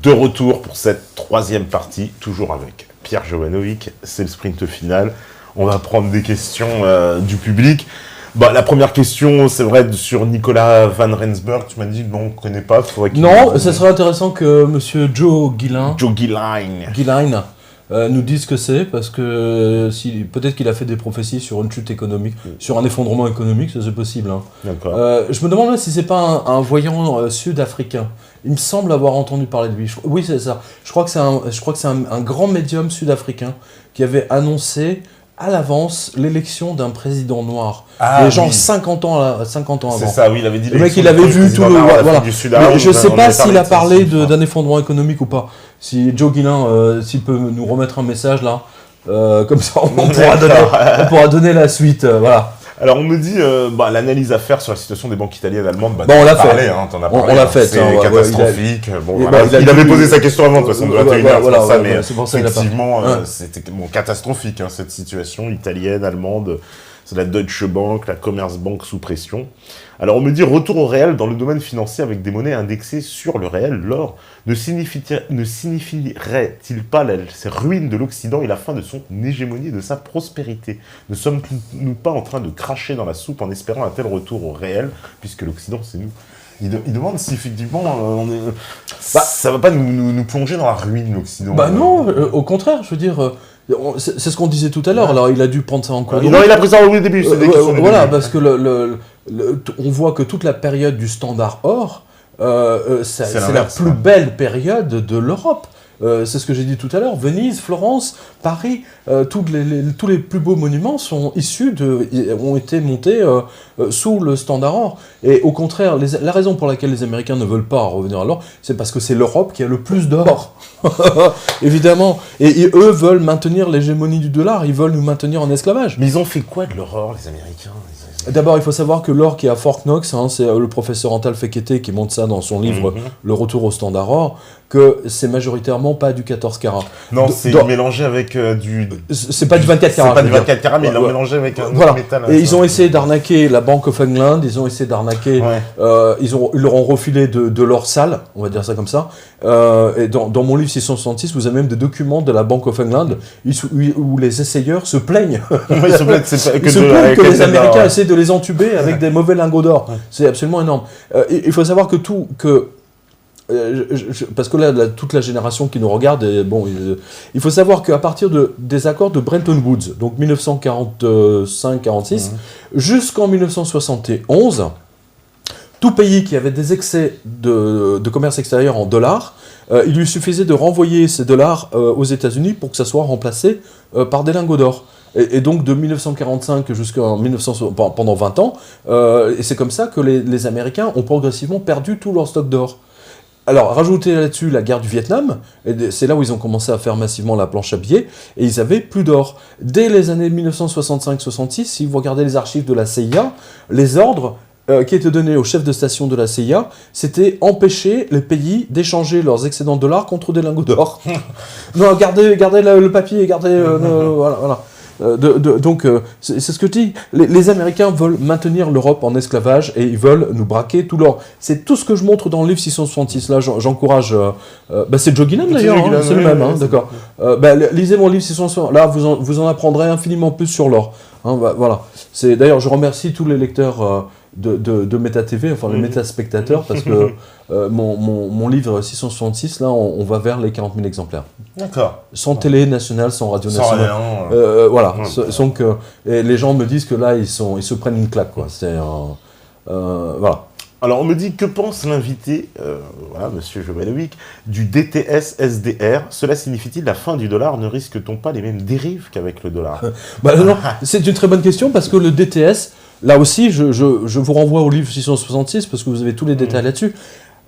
De retour pour cette troisième partie, toujours avec Pierre Jovanovic, c'est le sprint final. On va prendre des questions du public. Bah, la première question, c'est vrai, sur Nicolas Van Rensburg, tu m'as dit, bon, on ne connaît pas. Non, ça serait intéressant que monsieur Joe Guillain nous dise ce que c'est, parce que peut-être qu'il a fait des prophéties sur une chute économique, sur un effondrement économique, ça c'est possible. Hein. D'accord. Je me demande si c'est pas un voyant sud-africain. Il me semble avoir entendu parler de lui. Oui, c'est ça. Je crois que c'est un grand médium sud-africain qui avait annoncé à l'avance l'élection d'un président noir. Ah, genre oui. 50 ans avant. C'est ça, oui, il avait dit le mec, il avait vu tout le... Voilà. Du Sud Je ne sais pas s'il a parlé d'un effondrement économique ou pas. Si Joe Guillain, s'il peut nous remettre un message là, comme ça on pourra donner la suite. Voilà. Alors on me dit l'analyse à faire sur la situation des banques italiennes et allemandes. On l'a fait. T'en as parlé. On l'a fait. C'est catastrophique. Il avait posé sa question avant de toute façon de 21h. Mais effectivement, c'était catastrophique cette situation italienne, allemande. C'est la Deutsche Bank, la Commerzbank sous pression. Alors on me dit retour au réel dans le domaine financier avec des monnaies indexées sur le réel. L'or ne signifierait-il pas ces ruines de l'Occident et la fin de son hégémonie et de sa prospérité? Ne sommes-nous pas en train de cracher dans la soupe en espérant un tel retour au réel, puisque l'Occident c'est nous? Il demande si effectivement ça va pas nous plonger dans la ruine, l'Occident. Non, au contraire, je veux dire... C'est ce qu'on disait tout à l'heure, alors il a dû prendre ça en cours. Non, il a pris ça au début. Voilà, parce que on voit que toute la période du standard or, c'est la plus belle période de l'Europe. C'est ce que j'ai dit tout à l'heure. Venise, Florence, Paris, tous les plus beaux monuments ont été montés sous le standard or. Et au contraire, la raison pour laquelle les Américains ne veulent pas revenir à l'or, c'est parce que c'est l'Europe qui a le plus d'or. Évidemment. Et eux veulent maintenir l'hégémonie du dollar, ils veulent nous maintenir en esclavage. Mais ils ont fait quoi de leur or, les Américains? D'abord, il faut savoir que l'or qui est à Fort Knox, c'est le professeur Antal Fekete qui montre ça dans son livre Le retour au standard or, que c'est majoritairement pas du 14 carats. Non, c'est mélangé avec du... C'est pas du 24 carats. C'est pas du 24 carats, mais ils l'ont mélangé avec un autre métal. Et ils ont essayé d'arnaquer la Bank of England, ils ont essayé d'arnaquer... Ils leur ont refilé de l'or sale, on va dire ça comme ça. Et dans mon livre 666, vous avez même des documents de la Bank of England où les essayeurs se plaignent. Ils se plaignent que les Américains essaient de les entuber avec des mauvais lingots d'or. C'est absolument énorme. Il faut savoir parce que là, toute la génération qui nous regarde, il faut savoir qu'à partir des accords de Bretton Woods, donc 1945-46, jusqu'en 1971, tout pays qui avait des excès de commerce extérieur en dollars, il lui suffisait de renvoyer ces dollars aux États-Unis pour que ça soit remplacé par des lingots d'or. Et donc de 1945 jusqu'en 1960, pendant 20 ans, et c'est comme ça que les Américains ont progressivement perdu tout leur stock d'or. Alors, rajoutez là-dessus la guerre du Vietnam, et c'est là où ils ont commencé à faire massivement la planche à billets, et ils avaient plus d'or. Dès les années 1965-66, si vous regardez les archives de la CIA, les ordres qui étaient donnés aux chefs de station de la CIA, c'était empêcher les pays d'échanger leurs excédents de dollars contre des lingots d'or. Non, gardez le papier, voilà. Donc, c'est ce que je dis. Les Américains veulent maintenir l'Europe en esclavage et ils veulent nous braquer tout l'or. C'est tout ce que je montre dans le livre 666. Là, j'encourage... c'est Joe Guillain d'ailleurs, c'est le même, d'accord. Lisez mon livre 666. Là, vous en apprendrez infiniment plus sur l'or. Voilà. D'ailleurs, je remercie tous les lecteurs de Méta TV, enfin les métaspectateurs, parce que mon livre 666, là, on va vers les 40 000 exemplaires. D'accord. Sans télé nationale, sans radio nationale. Voilà. Et les gens me disent que là, ils se prennent une claque, quoi. Voilà. Alors, on me dit, que pense l'invité, monsieur Jovanovic, du DTS-SDR? Cela signifie-t-il la fin du dollar? Ne risque-t-on pas les mêmes dérives qu'avec le dollar? Non, c'est une très bonne question, parce que le DTS, là aussi, je vous renvoie au livre 666, parce que vous avez tous les détails là-dessus.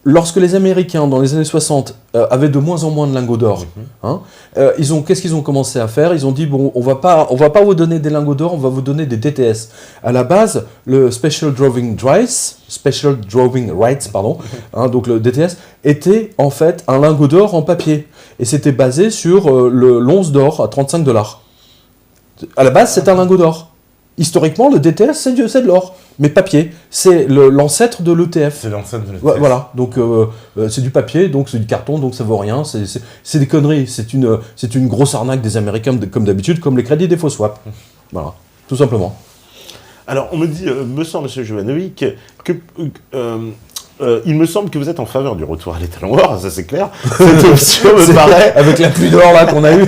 Lorsque les Américains, dans les années 60, avaient de moins en moins de lingots d'or, qu'est-ce qu'ils ont commencé à faire? Ils ont dit, bon, on va pas vous donner des lingots d'or, on va vous donner des DTS. À la base, le Special Drawing Rights, donc le DTS, était en fait un lingot d'or en papier. Et c'était basé sur l'once d'or à $35. À la base, c'est un lingot d'or. Historiquement, le DTS, c'est de l'or. Mais papier, c'est l'ancêtre de l'ETF. C'est l'ancêtre de l'ETF. Voilà, donc c'est du papier, donc c'est du carton, donc ça vaut rien. C'est des conneries. C'est une grosse arnaque des Américains, comme d'habitude, comme les crédits des faux swaps. Voilà, tout simplement. Alors, on me dit, me semble, M. Jovanovic, que il me semble que vous êtes en faveur du retour à l'étalon or, ça c'est clair. Cette option me paraît... Avec la pluie d'or là qu'on a eue.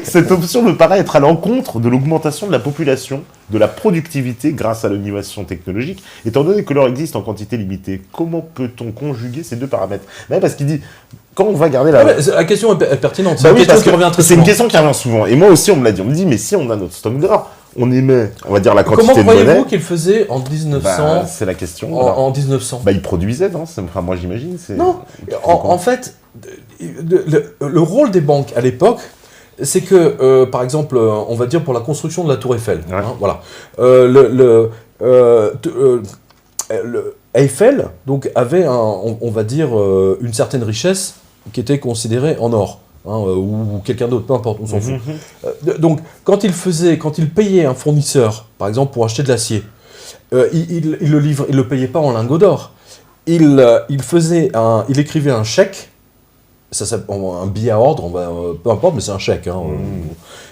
Cette option me paraît être à l'encontre de l'augmentation de la population, de la productivité grâce à l'innovation technologique, étant donné que l'or existe en quantité limitée. Comment peut-on conjuguer ces deux paramètres? Parce qu'il dit, quand on va garder la... la question est pertinente, C'est une question qui revient souvent. Et moi aussi on me l'a dit, on me dit, mais si on a notre stock d'or, on émet, on va dire, la quantité de monnaie. Comment croyez-vous qu'il faisait en 1900 c'est la question. En 1900 il produisait, non? Enfin, moi j'imagine. Non, en fait, le rôle des banques à l'époque, c'est que, par exemple, on va dire pour la construction de la Tour Eiffel, voilà, Eiffel donc, avait, on va dire, une certaine richesse qui était considérée en or. Ou quelqu'un d'autre, peu importe, on s'en fout. Donc, quand il payait un fournisseur, par exemple pour acheter de l'acier, il le payait pas en lingots d'or. Il écrivait un chèque, un billet à ordre, peu importe, mais c'est un chèque.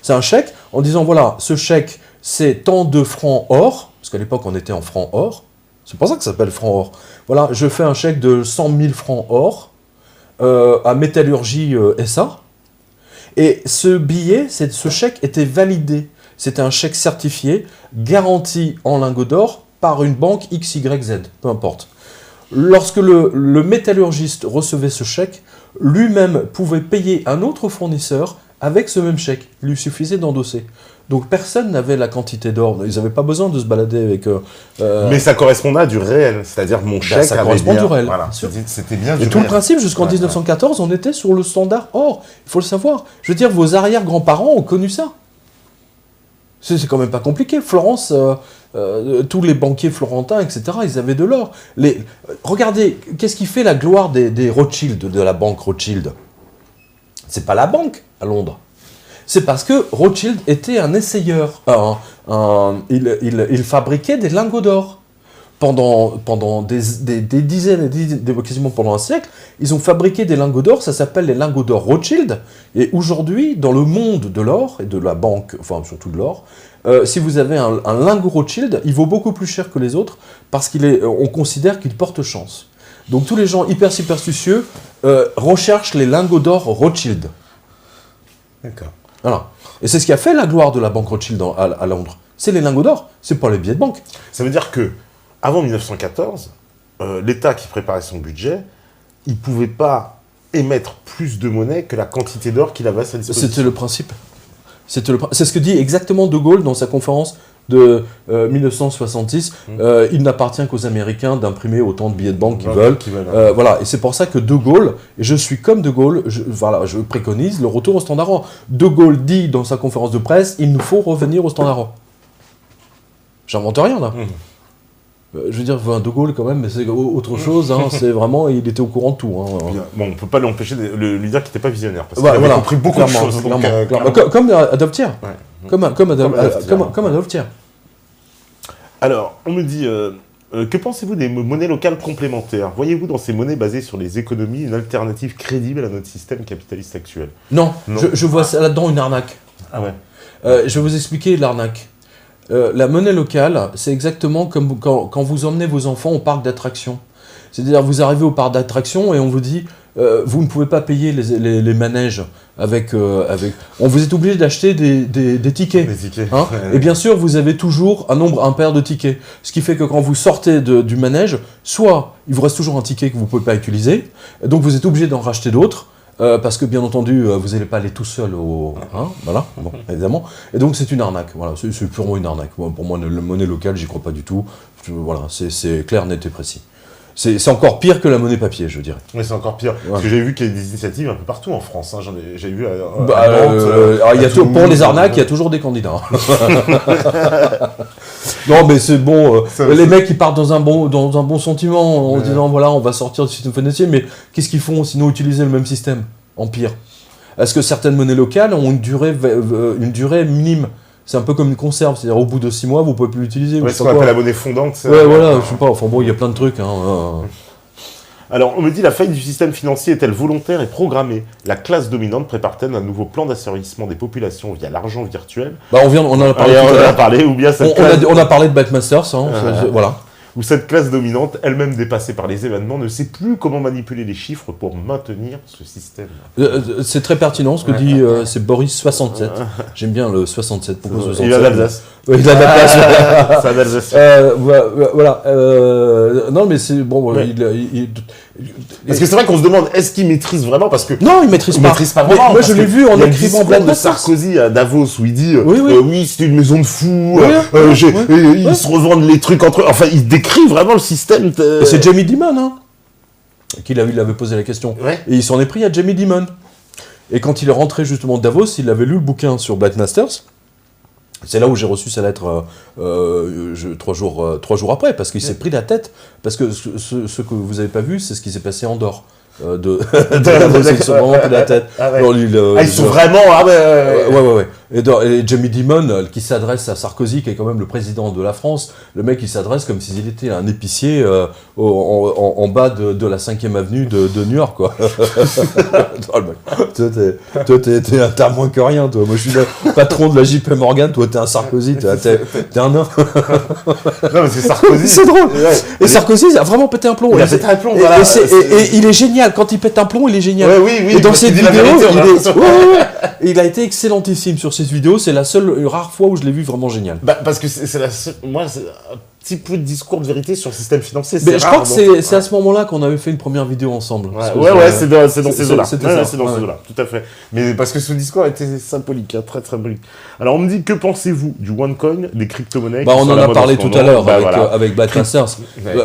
C'est un chèque en disant voilà, ce chèque c'est tant de francs or, parce qu'à l'époque on était en francs or, c'est pour ça que ça s'appelle francs or. Voilà, je fais un chèque de 100 000 francs or à Métallurgie SA. Et ce billet, ce chèque était validé. C'était un chèque certifié, garanti en lingots d'or par une banque XYZ, peu importe. Lorsque le métallurgiste recevait ce chèque, lui-même pouvait payer un autre fournisseur avec ce même chèque. Il lui suffisait d'endosser. Donc personne n'avait la quantité d'or. Ils n'avaient pas besoin de se balader avec... Mais ça correspondait à du réel. C'est-à-dire mon chèque ça correspond du réel. Voilà. C'était bien du réel. Et tout réel. le principe, jusqu'en 1914, on était sur le standard or. Il faut le savoir. Je veux dire, vos arrière-grands-parents ont connu ça. C'est quand même pas compliqué. Florence, tous les banquiers florentins, etc., ils avaient de l'or. Regardez, qu'est-ce qui fait la gloire des Rothschild, de la banque Rothschild? C'est pas la banque à Londres. C'est parce que Rothschild était un essayeur. Il fabriquait des lingots d'or. Pendant des dizaines, quasiment pendant un siècle, ils ont fabriqué des lingots d'or, ça s'appelle les lingots d'or Rothschild. Et aujourd'hui, dans le monde de l'or et de la banque, enfin surtout de l'or, si vous avez un lingot Rothschild, il vaut beaucoup plus cher que les autres parce on considère qu'il porte chance. Donc tous les gens hyper superstitieux recherchent les lingots d'or Rothschild. D'accord. Voilà. Et c'est ce qui a fait la gloire de la banque Rothschild à Londres. C'est les lingots d'or, c'est pas les billets de banque. Ça veut dire que avant 1914, l'État qui préparait son budget, il ne pouvait pas émettre plus de monnaie que la quantité d'or qu'il avait à sa disposition. C'était le principe. C'est ce que dit exactement De Gaulle dans sa conférence de 1966. Il n'appartient qu'aux Américains d'imprimer autant de billets de banque qu'ils veulent. Voilà. Et c'est pour ça que De Gaulle, et je suis comme De Gaulle, je préconise le retour au standard or. De Gaulle dit dans sa conférence de presse, il nous faut revenir au standard or. J'invente rien là. Je veux dire, De Gaulle quand même, mais c'est autre chose, hein, c'est vraiment, il était au courant de tout. Hein. Bon, on ne peut pas l'empêcher de lui dire qu'il n'était pas visionnaire, parce qu'il avait compris beaucoup de choses. Comme Adolphe Thiers. Comme Adolphe Thiers. Alors, on me dit, que pensez-vous des monnaies locales complémentaires? Voyez-vous dans ces monnaies basées sur les économies une alternative crédible à notre système capitaliste actuel? Non. Je vois là-dedans une arnaque. Ah ouais. Je vais vous expliquer l'arnaque. La monnaie locale, c'est exactement comme quand vous emmenez vos enfants au parc d'attractions. C'est-à-dire, vous arrivez au parc d'attractions et on vous dit, vous ne pouvez pas payer les manèges avec... On vous est obligé d'acheter des tickets. Des tickets. Hein, et bien sûr, vous avez toujours un nombre impair de tickets. Ce qui fait que quand vous sortez du manège, soit il vous reste toujours un ticket que vous ne pouvez pas utiliser, donc vous êtes obligé d'en racheter d'autres. Parce que bien entendu, vous n'allez pas aller tout seul voilà, bon, évidemment. Et donc c'est une arnaque, voilà, c'est purement une arnaque. Pour moi, la monnaie locale, j'y crois pas du tout. Voilà, c'est clair, net et précis. C'est encore pire que la monnaie papier, je dirais. Oui, c'est encore pire. Ouais. Parce que j'ai vu qu'il y a des initiatives un peu partout en France. Hein. J'ai vu à Nantes, pour les arnaques, il y a toujours des candidats. Non, mais c'est bon. Les mecs, ils partent dans un bon sentiment en disant voilà, on va sortir du système financier. Mais qu'est-ce qu'ils font sinon utiliser le même système en pire? Est-ce que certaines monnaies locales ont une durée minime c'est un peu comme une conserve, c'est-à-dire au bout de 6 mois, vous pouvez plus l'utiliser. Ouais, ce qu'on appelle la monnaie fondante. Ouais, voilà, je sais pas, enfin bon, il y a plein de trucs. Alors, on me dit, la faillite du système financier est-elle volontaire et programmée? La classe dominante prépare-t-elle un nouveau plan d'assainissement des populations via l'argent virtuel? Bah, on en a parlé tout à l'heure. Ou bien On a parlé de Backmasters, voilà. Où cette classe dominante, elle-même dépassée par les événements, ne sait plus comment manipuler les chiffres pour maintenir ce système. C'est très pertinent ce que dit c'est Boris 67. J'aime bien le 67. Pourquoi 67? Il a d'Alsace. Oui, il a de la place. C'est un Alsacien. Voilà. Non, mais c'est bon. Ouais. Parce que c'est vrai qu'on se demande, est-ce qu'il maîtrise vraiment? Parce que non, il maîtrise pas. Pas vraiment. Moi, je l'ai vu en écrivant Black de Sarkozy à Davos où il dit oui, c'est une maison de fous. Ils se revendent les trucs entre eux. Enfin, il décrit vraiment le système. Et c'est Jamie Dimon, hein, il avait posé la question. Ouais. Et il s'en est pris à Jamie Dimon. Et quand il est rentré justement de Davos, il avait lu le bouquin sur Black Masters. C'est là où j'ai reçu sa lettre 3 jours après, parce qu'il s'est pris la tête. Parce que ce que vous n'avez pas vu, c'est ce qui s'est passé en dehors. Davos, ils se sont vraiment pris la tête. Ils sont vraiment... Ouais. Et Jamie Dimon, qui s'adresse à Sarkozy, qui est quand même le président de la France, le mec, il s'adresse comme s'il était un épicier en bas de la 5e avenue de New York, quoi. Toi, t'as moins que rien, toi. Moi, je suis le patron de la JP Morgan, toi, t'es un Sarkozy, t'es un nain. Non, mais c'est Sarkozy. C'est drôle. Ouais. Et Sarkozy a vraiment pété un plomb. Il a pété un plomb, voilà. Et il est génial. Quand il pète un plomb, il est génial. Oui. Et dans cette vidéo, il a été excellentissime sur cette vidéo. C'est la seule, rare fois où je l'ai vu vraiment génial. Parce que c'est la seule... Moi, c'est un petit peu de discours de vérité sur le système financier. Mais je crois que c'est à ce moment-là qu'on avait fait une première vidéo ensemble. C'est dans ces eaux-là. C'est dans ces eaux-là, tout à fait. Mais parce que ce discours était symbolique, très très symbolique. Alors on me dit, que pensez-vous du OneCoin, des crypto-monnaies? On en a parlé tout à l'heure avec Black Masters.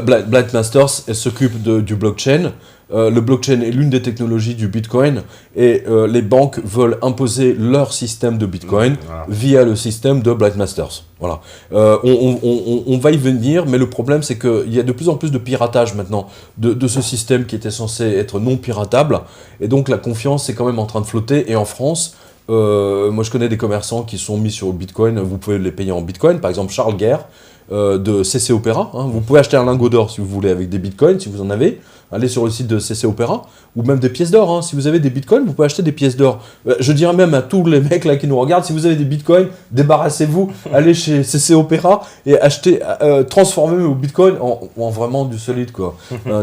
Black Masters s'occupe du blockchain. Le blockchain est l'une des technologies du Bitcoin et les banques veulent imposer leur système de Bitcoin via le système de Black Masters. Voilà. On va y venir, mais le problème c'est qu'il y a de plus en plus de piratage maintenant de ce système qui était censé être non piratable, et donc la confiance est quand même en train de flotter. Et en France, moi je connais des commerçants qui sont mis sur le Bitcoin, vous pouvez les payer en Bitcoin, par exemple Charles Guerre de CC Opera, vous pouvez acheter un lingot d'or si vous voulez avec des Bitcoins, si vous en avez. Allez sur le site de CC Opera, ou même des pièces d'or. Si vous avez des bitcoins, vous pouvez acheter des pièces d'or. Je dirais même à tous les mecs là qui nous regardent, si vous avez des bitcoins, débarrassez-vous, allez chez CC Opera et achetez, transformez vos bitcoins en vraiment du solide, quoi.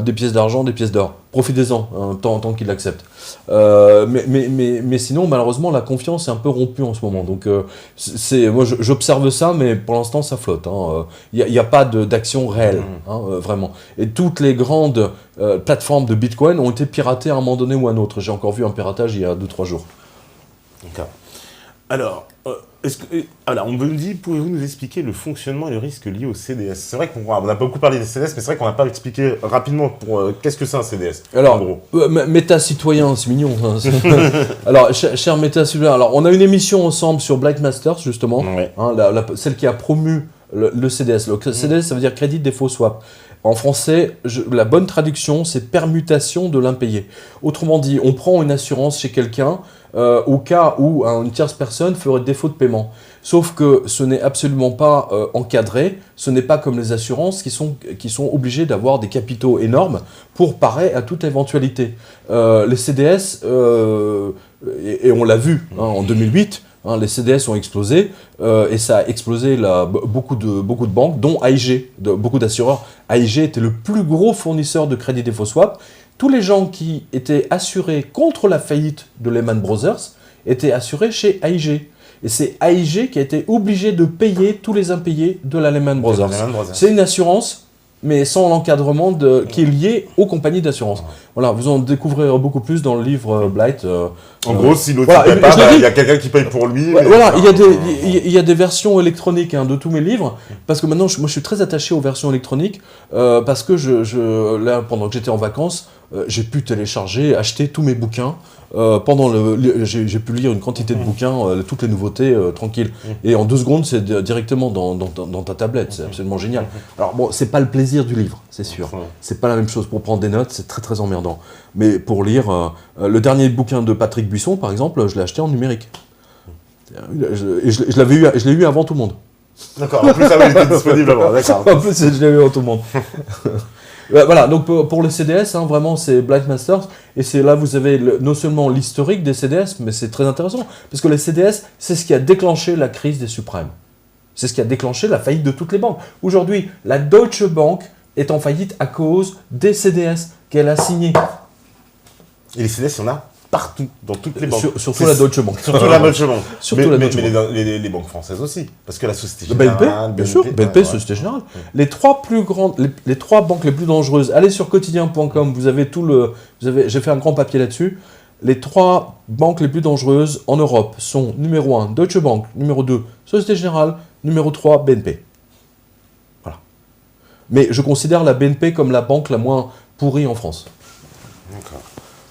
Des pièces d'argent, des pièces d'or. Profitez-en, tant qu'ils l'acceptent. Mais sinon, malheureusement, la confiance est un peu rompue en ce moment. Donc, moi, j'observe ça, mais pour l'instant, ça flotte. Il n'y a pas d'action réelle, vraiment. Et toutes les grandes plateformes de Bitcoin ont été piratées à un moment donné ou à un autre. J'ai encore vu un piratage il y a 2-3 jours. D'accord. Alors, on me dit, pouvez-vous nous expliquer le fonctionnement et le risque lié au CDS? C'est vrai qu'on a beaucoup parlé des CDS, mais c'est vrai qu'on n'a pas expliqué rapidement qu'est-ce que c'est un CDS. Alors, méta-citoyen, c'est mignon. Alors, cher méta-citoyen, on a une émission ensemble sur Black Masters, justement, celle qui a promu le CDS. Le CDS, ça veut dire Crédit Défaut Swap. En français, la bonne traduction, c'est permutation de l'impayé. Autrement dit, on prend une assurance chez quelqu'un au cas où une tierce personne ferait défaut de paiement. Sauf que ce n'est absolument pas encadré, ce n'est pas comme les assurances qui sont obligées d'avoir des capitaux énormes pour parer à toute éventualité. Les CDS, et on l'a vu en 2008, les CDS ont explosé, et ça a explosé beaucoup de banques, dont AIG, beaucoup d'assureurs. AIG était le plus gros fournisseur de crédit défaut swap. Tous les gens qui étaient assurés contre la faillite de Lehman Brothers étaient assurés chez AIG. Et c'est AIG qui a été obligé de payer tous les impayés de la Lehman Brothers. C'est une assurance, mais sans l'encadrement qui est lié aux compagnies d'assurance. Voilà, vous en découvrirez beaucoup plus dans le livre Blight. En gros, si l'autre ne paye pas, il y a quelqu'un qui paye pour lui. Voilà, il y a des versions électroniques de tous mes livres, parce que maintenant, moi je suis très attaché aux versions électroniques, parce que là, pendant que j'étais en vacances, j'ai pu télécharger, acheter tous mes bouquins. J'ai pu lire une quantité de bouquins, toutes les nouveautés, tranquille. Et en 2 secondes, c'est directement dans ta tablette. C'est absolument génial. Alors bon, c'est pas le plaisir du livre, c'est sûr. C'est pas la même chose. Pour prendre des notes, c'est très très emmerdant. Mais pour lire, le dernier bouquin de Patrick Buisson, par exemple, je l'ai acheté en numérique. Je l'ai eu avant tout le monde. D'accord, en plus, ça il était disponible avant, d'accord. En plus, je l'ai eu avant tout le monde. Voilà, donc pour les CDS, hein, vraiment, c'est Blight Masters. Et c'est là, vous avez non seulement l'historique des CDS, mais c'est très intéressant. Parce que les CDS, c'est ce qui a déclenché la crise des subprimes. C'est ce qui a déclenché la faillite de toutes les banques. Aujourd'hui, la Deutsche Bank est en faillite à cause des CDS qu'elle a signés. Et les CDS, il y en a partout, dans toutes les banques. Surtout la Deutsche Bank. Surtout la Deutsche Bank. Surtout la Deutsche Bank. Mais les banques françaises aussi. Parce que la Société BNP, Générale... bien sûr, BNP, Société Générale. Les trois banques les plus dangereuses, allez sur quotidien.com, j'ai fait un grand papier là-dessus. Les 3 banques les plus dangereuses en Europe sont numéro 1, Deutsche Bank, numéro 2, Société Générale, numéro 3, BNP. Voilà. Mais je considère la BNP comme la banque la moins pourrie en France. D'accord.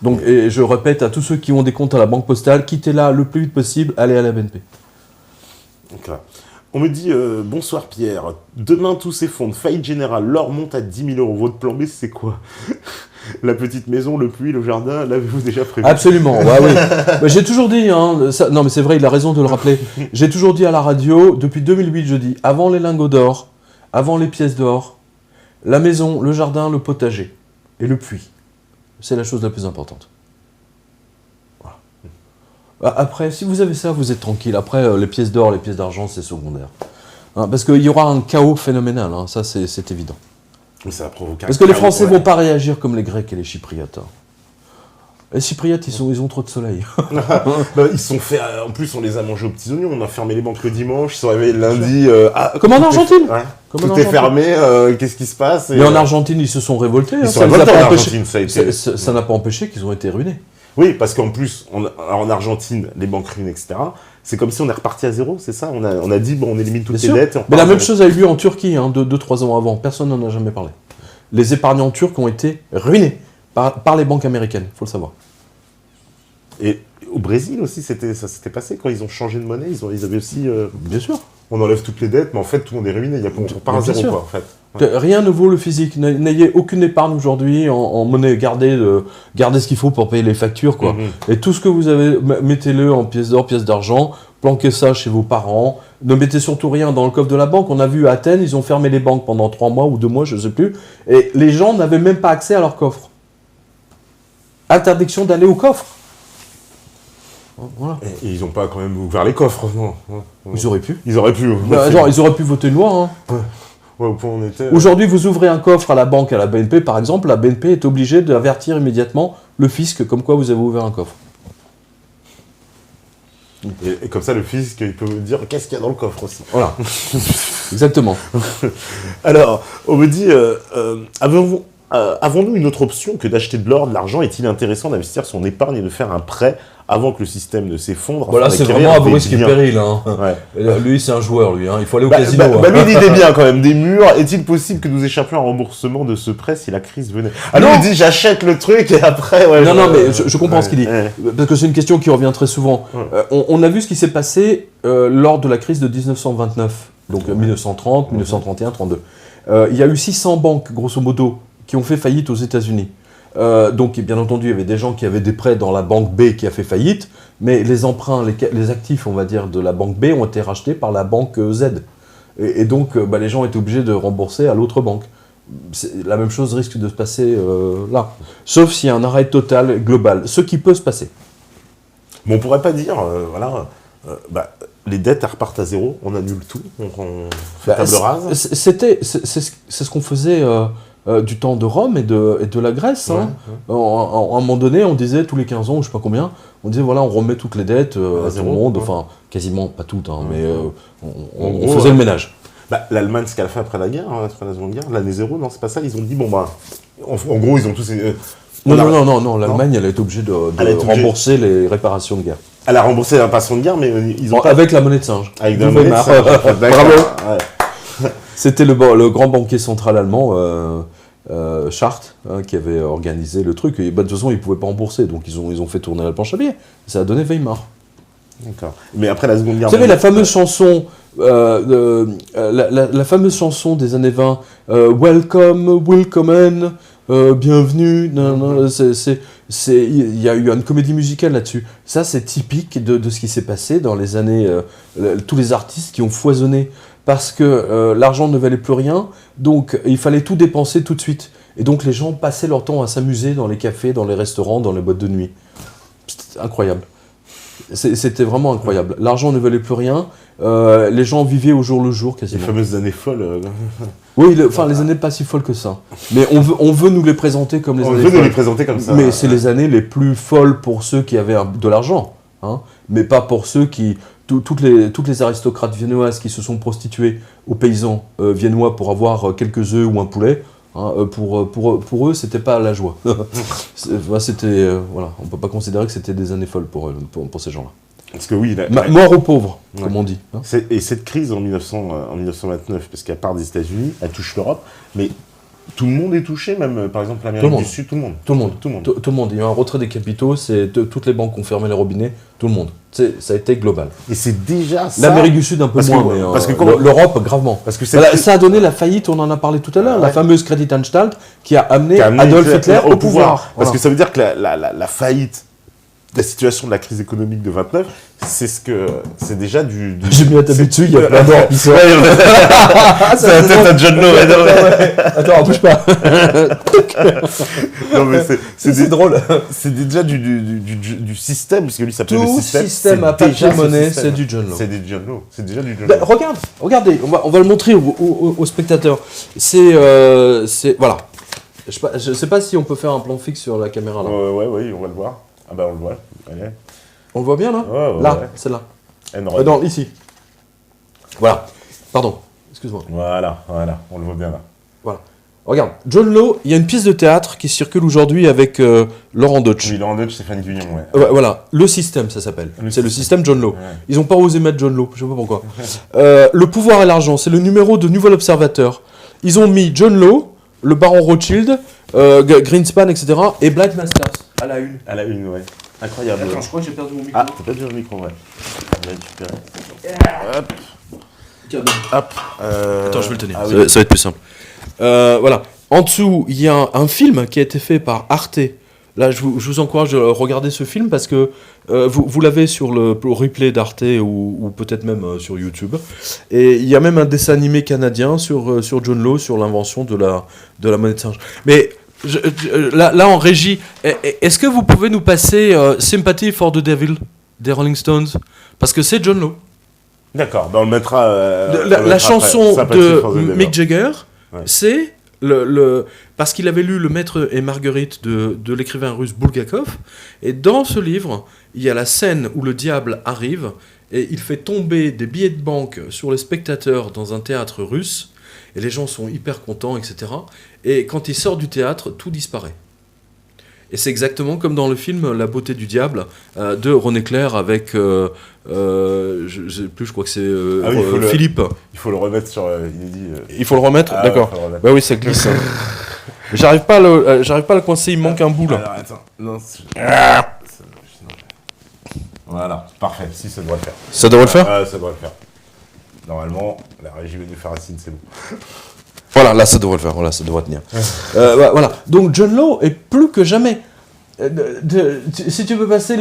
Donc, et je répète à tous ceux qui ont des comptes à la Banque Postale, quittez-la le plus vite possible, allez à la BNP. D'accord. On me dit, bonsoir Pierre, demain tout s'effondre, faillite générale, l'or monte à 10 000 €. Votre plan B, c'est quoi? La petite maison, le puits, le jardin, l'avez-vous déjà prévu? Absolument, bah oui. Bah, j'ai toujours dit, hein, non mais c'est vrai, il a raison de le rappeler, j'ai toujours dit à la radio, depuis 2008 je dis, avant les lingots d'or, avant les pièces d'or, la maison, le jardin, le potager et le puits. C'est la chose la plus importante. Voilà. Après, si vous avez ça, vous êtes tranquille. Après, les pièces d'or, les pièces d'argent, c'est secondaire. Hein, parce qu'il y aura un chaos phénoménal, hein, ça c'est évident. Mais ça va provoquer parce que les Français ne vont pas réagir comme les Grecs et les Chypriotes. Hein. Les Chypriotes, ils ont trop de soleil. Bah, ils sont faits, en plus on les a mangés aux petits oignons, on a fermé les banques le dimanche, ils sont réveillés le lundi. Comme en Argentine. Ouais. Comme tout en est Argentine. fermé, qu'est-ce qui se passe? Mais en Argentine, ils se sont révoltés. Ils hein, sont ça révoltés les a en pas empêchés- Argentine, ça a été... ça n'a pas empêché qu'ils ont été ruinés. Oui, parce qu'en plus, en Argentine, les banques ruines, etc., c'est comme si on est reparti à zéro, c'est ça? On a dit, bon, on élimine toutes Bien les sûr. dettes. Et on Mais la repart à même zéro. chose a eu lieu en Turquie, hein, 2-3 ans avant. Personne n'en a jamais parlé. Les épargnants turcs ont été ruinés par les banques américaines, il faut le savoir. Et au Brésil aussi, ça s'était passé quand ils ont changé de monnaie, ils avaient aussi... Bien sûr. on enlève toutes les dettes, mais en fait, tout le monde est ruiné, on repart à Bien zéro, sûr. quoi, en fait. Ouais. Rien ne vaut le physique. N'ayez aucune épargne aujourd'hui en monnaie. Gardez ce qu'il faut pour payer les factures, quoi. Et tout ce que vous avez, mettez-le en pièces d'or, pièces d'argent. Planquez ça chez vos parents. Ne mettez surtout rien dans le coffre de la banque. On a vu à Athènes, ils ont fermé les banques pendant 3 mois ou 2 mois, je ne sais plus. Et les gens n'avaient même pas accès à leur coffre. Interdiction d'aller au coffre. Voilà. Et ils n'ont pas quand même ouvert les coffres, non. Ils auraient pu. Ils auraient pu. Genre, ils auraient pu voter une loi. Hein. Ouais, au point où on était. Aujourd'hui, vous ouvrez un coffre à la banque, à la BNP par exemple, la BNP est obligée d'avertir immédiatement le fisc comme quoi vous avez ouvert un coffre. Et comme ça, le fisc, il peut me dire qu'est-ce qu'il y a dans le coffre aussi. Voilà. Exactement. Alors, on me dit, avons-nous une autre option que d'acheter de l'or, de l'argent? Est-il intéressant d'investir son épargne et de faire un prêt avant que le système ne s'effondre? Voilà, c'est vraiment à vos risques et périls. Hein. Ouais. Lui, c'est un joueur, lui. Hein. Il faut aller au casino. Lui, il dit des biens quand même, des murs. Est-il possible que nous échappions à un remboursement de ce prêt si la crise venait? Ah non, il dit j'achète le truc et après... Ouais, non, mais je comprends ce qu'il dit. Ouais. Parce que c'est une question qui revient très souvent. On a vu ce qui s'est passé lors de la crise de 1929. Donc 1930, 1931, 32. Il y a eu 600 banques, grosso modo, qui ont fait faillite aux États-Unis. Donc, bien entendu, il y avait des gens qui avaient des prêts dans la banque B qui a fait faillite, mais les emprunts, les actifs, on va dire, de la banque B ont été rachetés par la banque Z. Et donc, les gens étaient obligés de rembourser à l'autre banque. La même chose risque de se passer là. Sauf s'il y a un arrêt total, global. Ce qui peut se passer. Mais on pourrait pas dire, les dettes elles repartent à zéro, on annule tout, on fait table rase. C'est ce qu'on faisait... du temps de Rome et de la Grèce. Hein. À un moment donné, on disait tous les 15 ans, ou je sais pas combien, on disait voilà, on remet toutes les dettes à tout le monde, enfin quasiment pas toutes, hein, mais on faisait le ménage. L'Allemagne, ce qu'elle a fait après la guerre, après la Seconde Guerre, l'année zéro, non, c'est pas ça, ils ont dit en gros, ils ont tous... Non, l'Allemagne, elle a été obligée de rembourser les réparations de guerre. Elle a remboursé la réparation de guerre, mais ils ont pas... Avec la monnaie de singe. Avec de la monnaie de singe. Bravo. Ouais. C'était le grand banquier central allemand, Schacht, qui avait organisé le truc. Et de toute façon, ils ne pouvaient pas rembourser, donc ils ont fait tourner la planche à billets. Ça a donné Weimar. D'accord. Mais après la Seconde Guerre... Vous savez, la fameuse chanson, la fameuse chanson des années 20, Welcome, Willkommen, bienvenue, il y a eu une comédie musicale là-dessus. Ça, c'est typique de ce qui s'est passé dans les années... tous les artistes qui ont foisonné parce que l'argent ne valait plus rien, donc il fallait tout dépenser tout de suite. Et donc les gens passaient leur temps à s'amuser dans les cafés, dans les restaurants, dans les boîtes de nuit. C'était incroyable. C'était vraiment incroyable. L'argent ne valait plus rien. Les gens vivaient au jour le jour quasiment. Les fameuses années folles. Oui, les années pas si folles que ça. Mais on veut nous les présenter comme les années folles. On veut nous les présenter comme ça. Mais c'est les années les plus folles pour ceux qui avaient de l'argent. Hein, mais pas pour ceux qui... Toutes les aristocrates viennoises qui se sont prostituées aux paysans viennois pour avoir quelques œufs ou un poulet, hein, pour eux, c'était pas la joie. Voilà, on peut pas considérer que c'était des années folles pour ces gens-là. Parce que oui, mort aux pauvres, comme on dit. Hein. Et cette crise en 1929, parce qu'à part des États-Unis, elle touche l'Europe, mais tout le monde est touché, même par exemple l'Amérique du Sud, tout le monde. Tout le monde. Il y a eu un retrait des capitaux, toutes les banques ont fermé les robinets, tout le monde. Ça a été global. Et c'est déjà ça. L'Amérique du Sud un peu moins, mais l'Europe gravement. Parce que ça a donné la faillite, on en a parlé tout à l'heure, la fameuse Kreditanstalt qui a amené Adolf Hitler au pouvoir. Parce que ça veut dire que la faillite, la situation de la crise économique de 29, c'est déjà du... J'ai mis à taper dessus, il y a plein d'or qui sort. C'est la tête à John Lowe. Attends, bouge pas. Non mais c'est drôle. C'est déjà du système, parce que lui s'appelle le système. Tout système à papier-monnaie, c'est du John Lowe. C'est déjà du John Lowe. Regardez, on va le montrer aux spectateurs. Voilà. Je sais pas si on peut faire un plan fixe sur la caméra là. Oui, on va le voir. Ah bah on le voit. Allez. On le voit bien là ? Là, celle-là. Non, ici. Voilà. Pardon, excuse-moi. Voilà, on le voit bien là. Voilà. Regarde, John Lowe, il y a une pièce de théâtre qui circule aujourd'hui avec Laurent Deutsch. Oui, Laurent Deutsch, Stéphane Guillon, ouais. Voilà, Le Système, ça s'appelle. C'est le système John Lowe. Ouais. Ils n'ont pas osé mettre John Lowe, je sais pas pourquoi. Le pouvoir et l'argent, c'est le numéro de Nouvel Observateur. Ils ont mis John Lowe, le baron Rothschild, Greenspan, etc. et Blind Masters à la une. À la une, ouais. Incroyable. Attends, je crois que j'ai perdu mon micro. Ah, t'as perdu mon micro, ouais. On va récupérer. Hop. Attends, je vais le tenir. Ça va être plus simple. Voilà. En dessous, il y a un film qui a été fait par Arte. Là, je vous encourage à regarder ce film parce que vous l'avez sur le replay d'Arte ou peut-être même sur YouTube. Et il y a même un dessin animé canadien sur John Lowe, sur l'invention de la monnaie de singe. Mais là, en régie, est-ce que vous pouvez nous passer Sympathy for the Devil des Rolling Stones ? Parce que c'est John Lowe. D'accord, on le mettra... la chanson de Mick Jagger, ouais. C'est... parce qu'il avait lu Le Maître et Marguerite de l'écrivain russe Bulgakov, et dans ce livre, il y a la scène où le diable arrive, et il fait tomber des billets de banque sur les spectateurs dans un théâtre russe, et les gens sont hyper contents, etc. Et quand il sort du théâtre, tout disparaît. Et c'est exactement comme dans le film La beauté du diable de René Clair avec, je sais plus, je crois que c'est Philippe. Il faut le remettre sur... Il faut le remettre, d'accord. Ouais, bah oui, ça glisse. J'arrive pas à le coincer, il manque un bout là. Alors, attends. Non, voilà, parfait, si ça devrait le faire. Ça devrait le faire ? Ça devrait le faire. Normalement, la régie de Faracine, c'est bon. Voilà, là ça devrait le faire, voilà, ça devrait tenir. Voilà, donc John Lowe est plus que jamais. Si tu veux passer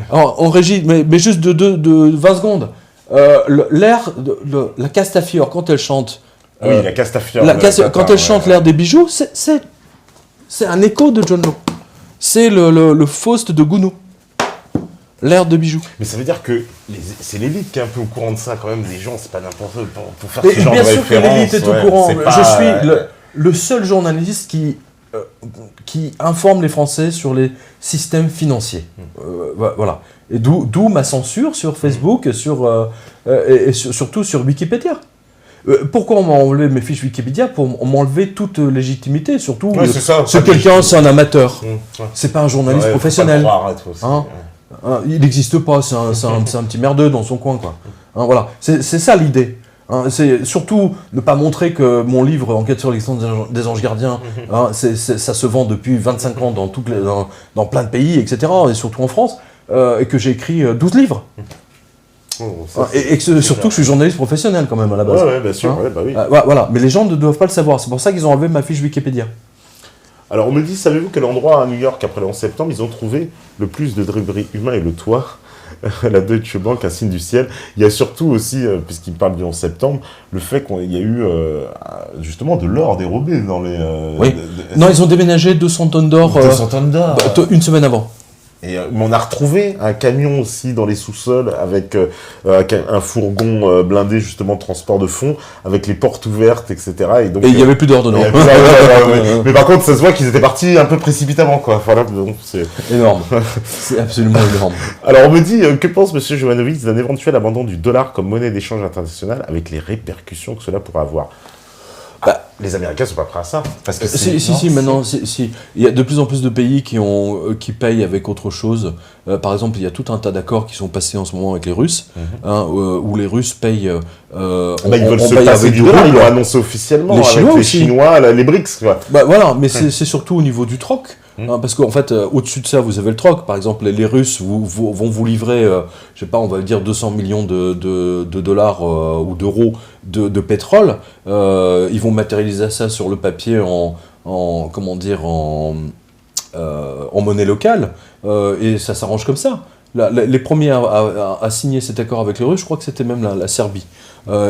en régie, mais juste de 20 secondes, l'air de la Castafiore, quand elle chante. Oui, la Castafiore. Quand elle chante l'air des bijoux, c'est un écho de John Lowe. C'est le Faust de Gounod. L'air de bijoux. Mais ça veut dire que c'est l'élite qui est un peu au courant de ça quand même, les gens, c'est pas n'importe quoi pour faire ce genre de référence. Bien sûr que l'élite est au courant. Je suis le seul journaliste qui informe les Français sur les systèmes financiers. Voilà. Et d'où ma censure sur Facebook et surtout sur Wikipédia. Pourquoi on m'a enlevé mes fiches Wikipédia ? Pour m'enlever toute légitimité, surtout c'est quelqu'un, c'est un amateur. C'est pas un journaliste professionnel. Il n'existe pas, c'est un petit merdeux dans son coin, quoi. Hein, voilà, c'est ça l'idée. Hein, c'est surtout ne pas montrer que mon livre Enquête sur l'existence des anges gardiens, ça se vend depuis 25 ans dans plein de pays, etc., et surtout en France, et que j'ai écrit 12 livres. Et que surtout que je suis journaliste professionnel quand même à la base. Ouais, bien sûr, hein, bah oui. Voilà, mais les gens ne doivent pas le savoir, c'est pour ça qu'ils ont enlevé ma fiche Wikipédia. Alors on me dit, savez-vous quel endroit à New York, après le 11 septembre, ils ont trouvé le plus de débris humains et le toit la Deutsche Bank, un signe du ciel. Il y a surtout aussi, puisqu'il parle du 11 septembre, le fait qu'il y a eu justement de l'or dérobé dans les... Oui. Non, ils ont déménagé 200 tonnes d'or 200 tonnes d'or. Une semaine avant. Et on a retrouvé un camion aussi dans les sous-sols avec un fourgon blindé justement de transport de fonds, avec les portes ouvertes, etc. Et il n'y avait plus d'or dedans. Mais par contre, ça se voit qu'ils étaient partis un peu précipitamment, quoi. Enfin, là, bon, c'est énorme. C'est absolument énorme. Alors on me dit, que pense M. Jovanovic d'un éventuel abandon du dollar comme monnaie d'échange internationale avec les répercussions que cela pourrait avoir? Les Américains sont pas prêts à ça. Parce que maintenant, il y a de plus en plus de pays qui payent avec autre chose. Par exemple, il y a tout un tas d'accords qui sont passés en ce moment avec les Russes, où les Russes payent. Ils veulent se passer du dollar, ils l'ont annoncé officiellement. Les Chinois avec les aussi. Chinois, les BRICS, quoi. Voilà, mais c'est surtout au niveau du troc. Parce qu'en fait, au-dessus de ça, vous avez le troc. Par exemple, les Russes vont vous livrer, je sais pas, on va dire 200 millions de dollars ou d'euros de pétrole. Ils vont matérialiser ça sur le papier en monnaie locale. Et ça s'arrange comme ça. Les premiers à signer cet accord avec les Russes, je crois que c'était même la Serbie.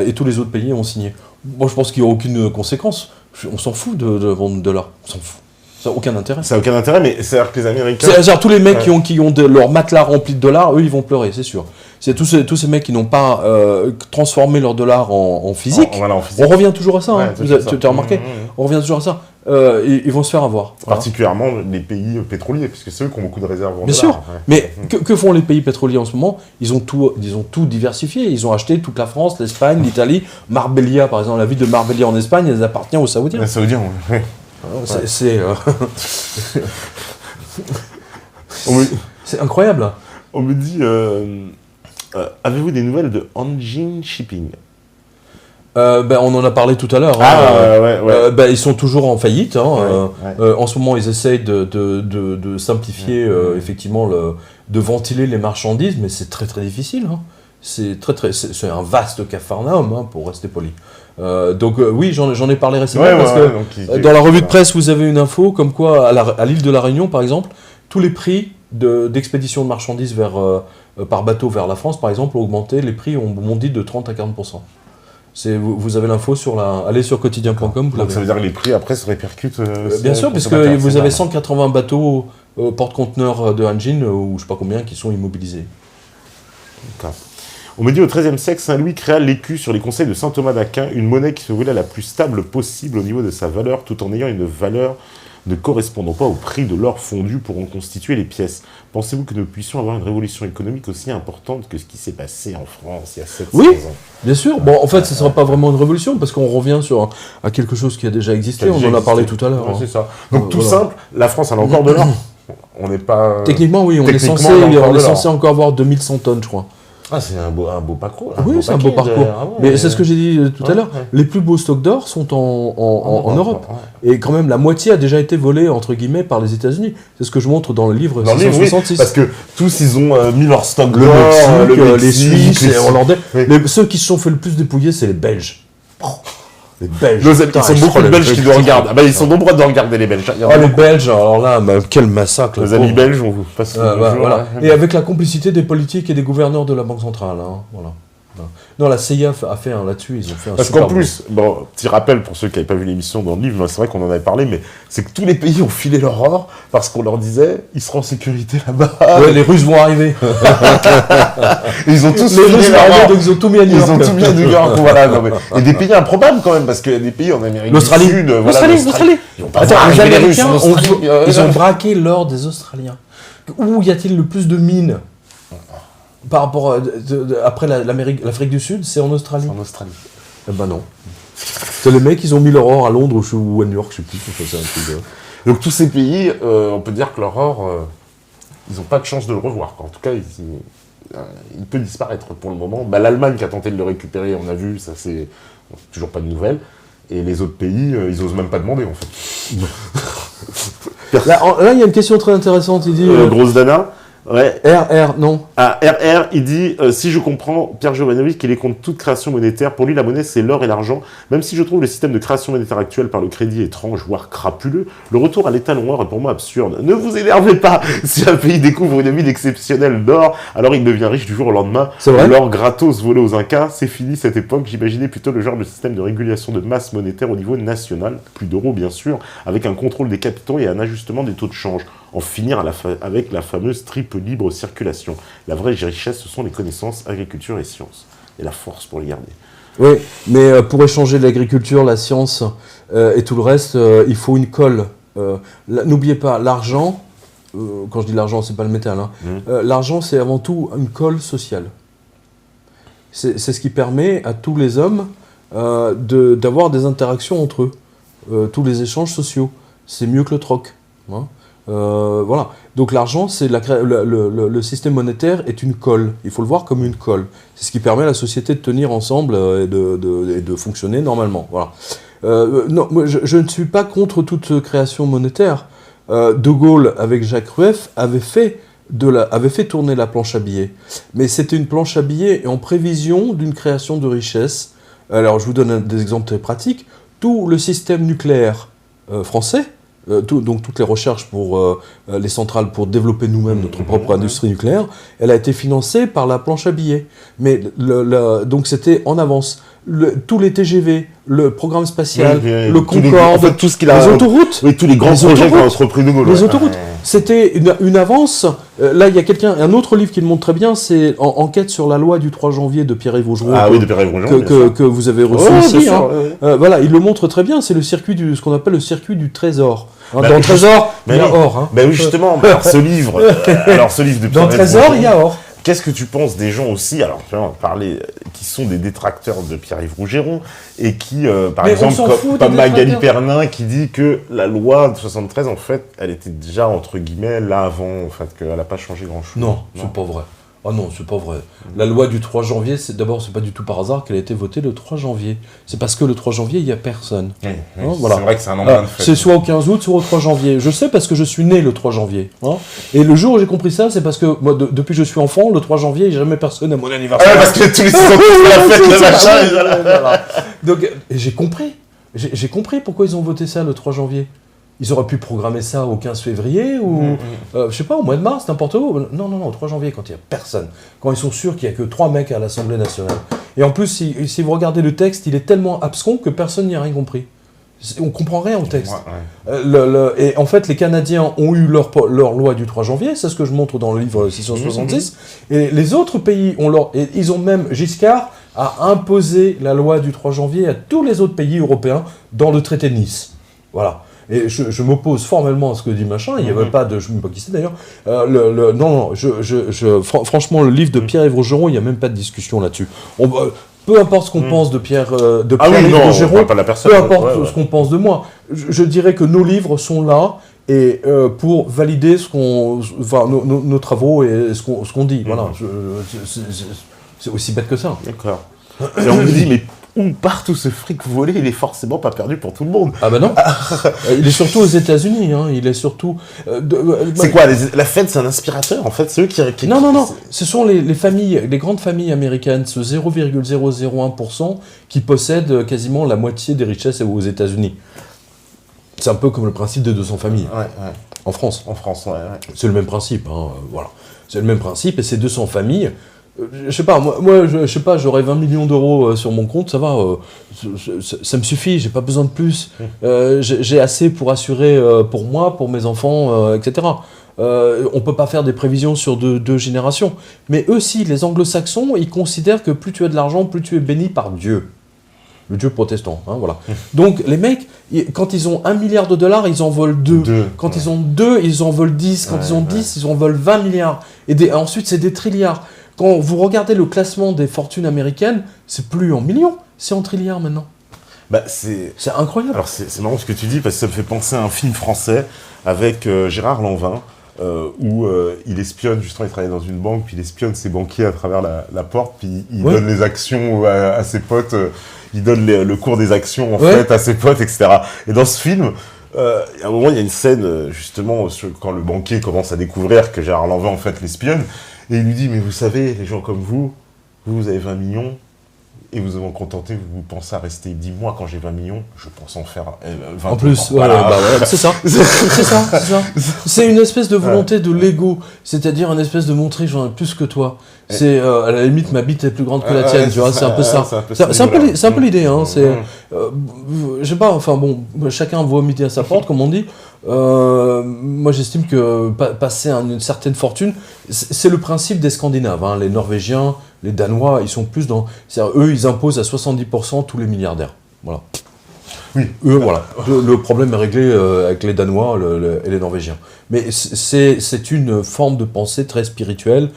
Et tous les autres pays ont signé. Moi, je pense qu'il n'y a aucune conséquence. On s'en fout de vendre de l'or. On s'en fout. Ça n'a aucun intérêt. Ça n'a aucun intérêt, mais c'est-à-dire que les Américains... C'est-à-dire tous les mecs qui ont leur matelas rempli de dollars, eux, ils vont pleurer, c'est sûr. C'est tous ces mecs qui n'ont pas transformé leur dollar en physique. Voilà, en physique. On revient toujours à ça, hein. Ouais, tu as remarqué On revient toujours à ça. Ils vont se faire avoir. Particulièrement les pays pétroliers, puisque c'est eux qui ont beaucoup de réserves en Bien sûr. Mais que font les pays pétroliers en ce moment? Ils ont tout diversifié. Ils ont acheté toute la France, l'Espagne, l'Italie. Marbella, par exemple, la ville de Marbella en Espagne, elle appartient aux Saoudiens. Les Saoudiens, oui. C'est incroyable. On me dit, avez-vous des nouvelles de Hanjin Shipping? On en a parlé tout à l'heure. Ils sont toujours en faillite. En ce moment, ils essayent de simplifier, effectivement, de ventiler les marchandises, mais c'est très très difficile. C'est un vaste capharnaüm, pour rester poli. Oui, j'en ai parlé récemment parce que dans la revue de presse, vous avez une info comme quoi à l'île de la Réunion, par exemple, tous les prix d'expédition de marchandises par bateau vers la France, par exemple, ont augmenté. Les prix ont bondi de 30 à 40%. Vous avez l'info allez sur quotidien.com. Donc ça veut dire que les prix après se répercutent. Bien sûr, parce que vous avez 180 bateaux porte-conteneurs de Hanjin, ou je ne sais pas combien, qui sont immobilisés. D'accord. On me dit au XIIIe siècle, Saint-Louis créa l'écu sur les conseils de saint Thomas d'Aquin, une monnaie qui se voulait la plus stable possible au niveau de sa valeur, tout en ayant une valeur ne correspondant pas au prix de l'or fondu pour en constituer les pièces. Pensez-vous que nous puissions avoir une révolution économique aussi importante que ce qui s'est passé en France il y a 700 ans? Bien sûr. Bon, en fait, ce ne sera pas vraiment une révolution, parce qu'on revient à quelque chose qui a déjà existé. On en a parlé tout à l'heure. C'est ça. Donc tout simple, la France a encore de l'or. On n'est pas... Techniquement, oui, on est censé encore avoir 2100 tonnes, je crois. Ah, c'est un beau parcours. Oui, c'est un beau parcours. Mais c'est ce que j'ai dit tout à l'heure. Les plus beaux stocks d'or sont en Europe. Et quand même, la moitié a déjà été volée, entre guillemets, par les États-unis. C'est ce que je montre dans le livre 666. Parce que tous, ils ont mis leur stock d'or. Le Mexique, les Suisses, les Hollandais. Ceux qui se sont fait le plus dépouiller, c'est les Belges. Les Belges. Ils sont beaucoup de Belges qui nous regardent. Ils sont nombreux de regarder les Belges. Les Belges, alors là, quel massacre. Les amis belges, on vous passe voilà. Et avec la complicité des politiques et des gouverneurs de la Banque centrale. Voilà. Non, la CIA a fait un là-dessus, ils ont fait un Parce qu'en plus, petit rappel pour ceux qui n'avaient pas vu l'émission dans le livre, c'est vrai qu'on en avait parlé, mais c'est que tous les pays ont filé leur or parce qu'on leur disait, ils seront en sécurité là-bas. Ouais, les Russes vont arriver. Ils ont tous les Russes vont arriver, donc ils ont tout mis à New York. Ils ont tout mis à New York, voilà. Et des pays improbables quand même, parce qu'il y a des pays en Amérique du Sud. L'Australie. Attends, les Américains, ils ont braqué l'or des Australiens. Où y a-t-il le plus de mines par rapport après l'Afrique du Sud, c'est en Australie. C'est en Australie. Eh ben non. C'est les mecs, ils ont mis leur or à Londres ou à New York, je sais plus. C'est un truc Donc tous ces pays, on peut dire que leur or, ils n'ont pas de chance de le revoir. En tout cas, il peut disparaître pour le moment. L'Allemagne qui a tenté de le récupérer, on a vu, ça c'est toujours pas de nouvelles. Et les autres pays, ils osent même pas demander en fait. Là, il y a une question très intéressante. Il dit. Grosse Dana. Ouais. RR, non. Ah, RR, il dit si je comprends Pierre Jovanovic, qu'il est contre toute création monétaire. Pour lui, la monnaie, c'est l'or et l'argent. Même si je trouve le système de création monétaire actuel par le crédit étrange, voire crapuleux, le retour à l'étalon or est pour moi absurde. Ne vous énervez pas. Si un pays découvre une mine exceptionnelle d'or, alors il devient riche du jour au lendemain. C'est vrai. L'or gratos volé aux Incas, c'est fini cette époque. J'imaginais plutôt le genre de système de régulation de masse monétaire au niveau national, plus d'euros bien sûr, avec un contrôle des capitaux et un ajustement des taux de change. En finir avec la fameuse triple libre circulation. La vraie richesse, ce sont les connaissances, agriculture et sciences. Et la force pour les garder. Oui, mais pour échanger l'agriculture, la science et tout le reste, il faut une colle. N'oubliez pas, l'argent, quand je dis l'argent, c'est pas le métal, hein, l'argent c'est avant tout une colle sociale. C'est ce qui permet à tous les hommes d'avoir des interactions entre eux, tous les échanges sociaux. C'est mieux que le troc. Hein. Voilà. Donc l'argent, c'est le système monétaire est une colle. Il faut le voir comme une colle. C'est ce qui permet à la société de tenir ensemble et de fonctionner normalement. Voilà. Non, moi, je ne suis pas contre toute création monétaire. De Gaulle, avec Jacques Rueff, avait fait tourner la planche à billets. Mais c'était une planche à billets en prévision d'une création de richesse. Alors, je vous donne des exemples très pratiques. Tout le système nucléaire français, donc toutes les recherches pour les centrales pour développer nous-mêmes notre propre industrie nucléaire, elle a été financée par la planche à billets. Mais donc c'était en avance. Tous les TGV, le programme spatial, le Concorde, tout ce qu'il a, les autoroutes, oui, tous les grands projets qu'a entrepris de Gaulle. Les autoroutes, c'était une avance. Là, il y a un autre livre qui le montre très bien, c'est Enquête sur la loi du 3 janvier de Pierre-Yves Augereau, de Pierre-Yves Augereau, que vous avez reçu ici. Hein. Voilà, il le montre très bien, c'est ce qu'on appelle le circuit du trésor. Hein, dans le trésor, il y a or. Hein. Ben oui, justement, ce livre de Pierre-Yves dans le trésor, il y a or. Qu'est-ce que tu penses des gens aussi, alors on va parler, qui sont des détracteurs de Pierre-Yves Rougeron et qui, par exemple, comme Magali Pernin, qui dit que la loi de 73, en fait, elle était déjà, entre guillemets, là avant, en fait, qu'elle n'a pas changé grand-chose. Non, c'est pas vrai. Ah non, c'est pas vrai. La loi du 3 janvier, c'est pas du tout par hasard qu'elle a été votée le 3 janvier. C'est parce que le 3 janvier, il n'y a personne. Voilà. C'est vrai que c'est un embrun de fête. C'est soit au 15 août, soit au 3 janvier. Je sais parce que je suis né le 3 janvier. Hein. Et le jour où j'ai compris ça, c'est parce que moi, depuis que je suis enfant, le 3 janvier, il n'y a jamais personne à mon anniversaire. Ah, parce que tous les 6 ans, la fête, le machin, voilà. Donc, j'ai compris. J'ai compris pourquoi ils ont voté ça le 3 janvier. Ils auraient pu programmer ça au 15 février ou, je sais pas, au mois de mars, n'importe où. Non, au 3 janvier, quand il n'y a personne. Quand ils sont sûrs qu'il n'y a que 3 mecs à l'Assemblée nationale. Et en plus, si vous regardez le texte, il est tellement abscon que personne n'y a rien compris. On ne comprend rien au texte. Et en fait, les Canadiens ont eu leur loi du 3 janvier, c'est ce que je montre dans le livre 666. Et les autres pays ils ont même, Giscard a imposé la loi du 3 janvier à tous les autres pays européens dans le traité de Nice. Voilà. Et je m'oppose formellement à ce que dit machin, il n'y avait pas de... Je ne sais pas qui c'est d'ailleurs. Franchement, le livre de Pierre-Yves Rougeron, il n'y a même pas de discussion là-dessus. Peu importe ce qu'on pense de Pierre-Yves Rougeron, pas la personne, peu importe ce qu'on pense de moi. Je dirais que nos livres sont là et pour valider nos travaux et ce qu'on dit. Voilà, c'est aussi bête que ça. D'accord. Et on me dit, mais où part tout ce fric volé, il est forcément pas perdu pour tout le monde. Ah bah non. Il est surtout aux États-Unis, hein. Il est surtout... c'est quoi, la Fed, c'est un inspirateur, en fait, c'est eux qui... Non. Ce sont les familles, les grandes familles américaines, ce 0,001% qui possèdent quasiment la moitié des richesses aux États-Unis. C'est un peu comme le principe de 200 familles. Ouais. En France. Ouais. C'est le même principe, hein. Voilà. C'est le même principe, et ces 200 familles... Je sais pas, moi je sais pas, j'aurais 20 millions d'euros sur mon compte, ça va, ça me suffit, j'ai pas besoin de plus. J'ai assez pour assurer pour moi, pour mes enfants, etc. On peut pas faire des prévisions sur deux générations. Mais eux aussi, les anglo-saxons, ils considèrent que plus tu as de l'argent, plus tu es béni par Dieu. Le Dieu protestant, hein, voilà. Donc les mecs, quand ils ont $1 milliard, ils en volent 2. Quand ils ont 2, ils en volent 10. Quand ils ont 10, ils en volent 20 milliards. Et ensuite, c'est des trilliards. Quand vous regardez le classement des fortunes américaines, c'est plus en millions, c'est en trilliards maintenant. C'est incroyable. Alors c'est marrant ce que tu dis, parce que ça me fait penser à un film français avec Gérard Lanvin, où il espionne, justement il travaille dans une banque, puis il espionne ses banquiers à travers la porte, puis il donne les actions à ses potes, il donne le cours des actions en fait à ses potes, etc. Et dans ce film, À un moment, il y a une scène, justement, quand le banquier commence à découvrir que Gérard Lanvin, en fait, l'espionne, et il lui dit, mais vous savez, les gens comme vous avez 20 millions, et vous vous en contentez, vous pensez à rester. Il me dit, moi, quand j'ai 20 millions, je pense en faire 20 En plus, voilà. c'est ça. C'est une espèce de volonté de l'ego, c'est-à-dire une espèce de montrer j'en ai plus que toi. C'est à la limite ma bite est plus grande que la tienne, tu vois, c'est un peu ça. C'est un peu l'idée, hein. Je sais pas, enfin bon, chacun voit midi à sa porte, comme on dit. Moi, j'estime que passer une certaine fortune, c'est le principe des Scandinaves, hein. Les Norvégiens, les Danois, ils sont plus dans... Eux, ils imposent à 70% tous les milliardaires. Voilà. Oui. Eux, voilà. Le problème est réglé avec les Danois et les Norvégiens. Mais c'est une forme de pensée très spirituelle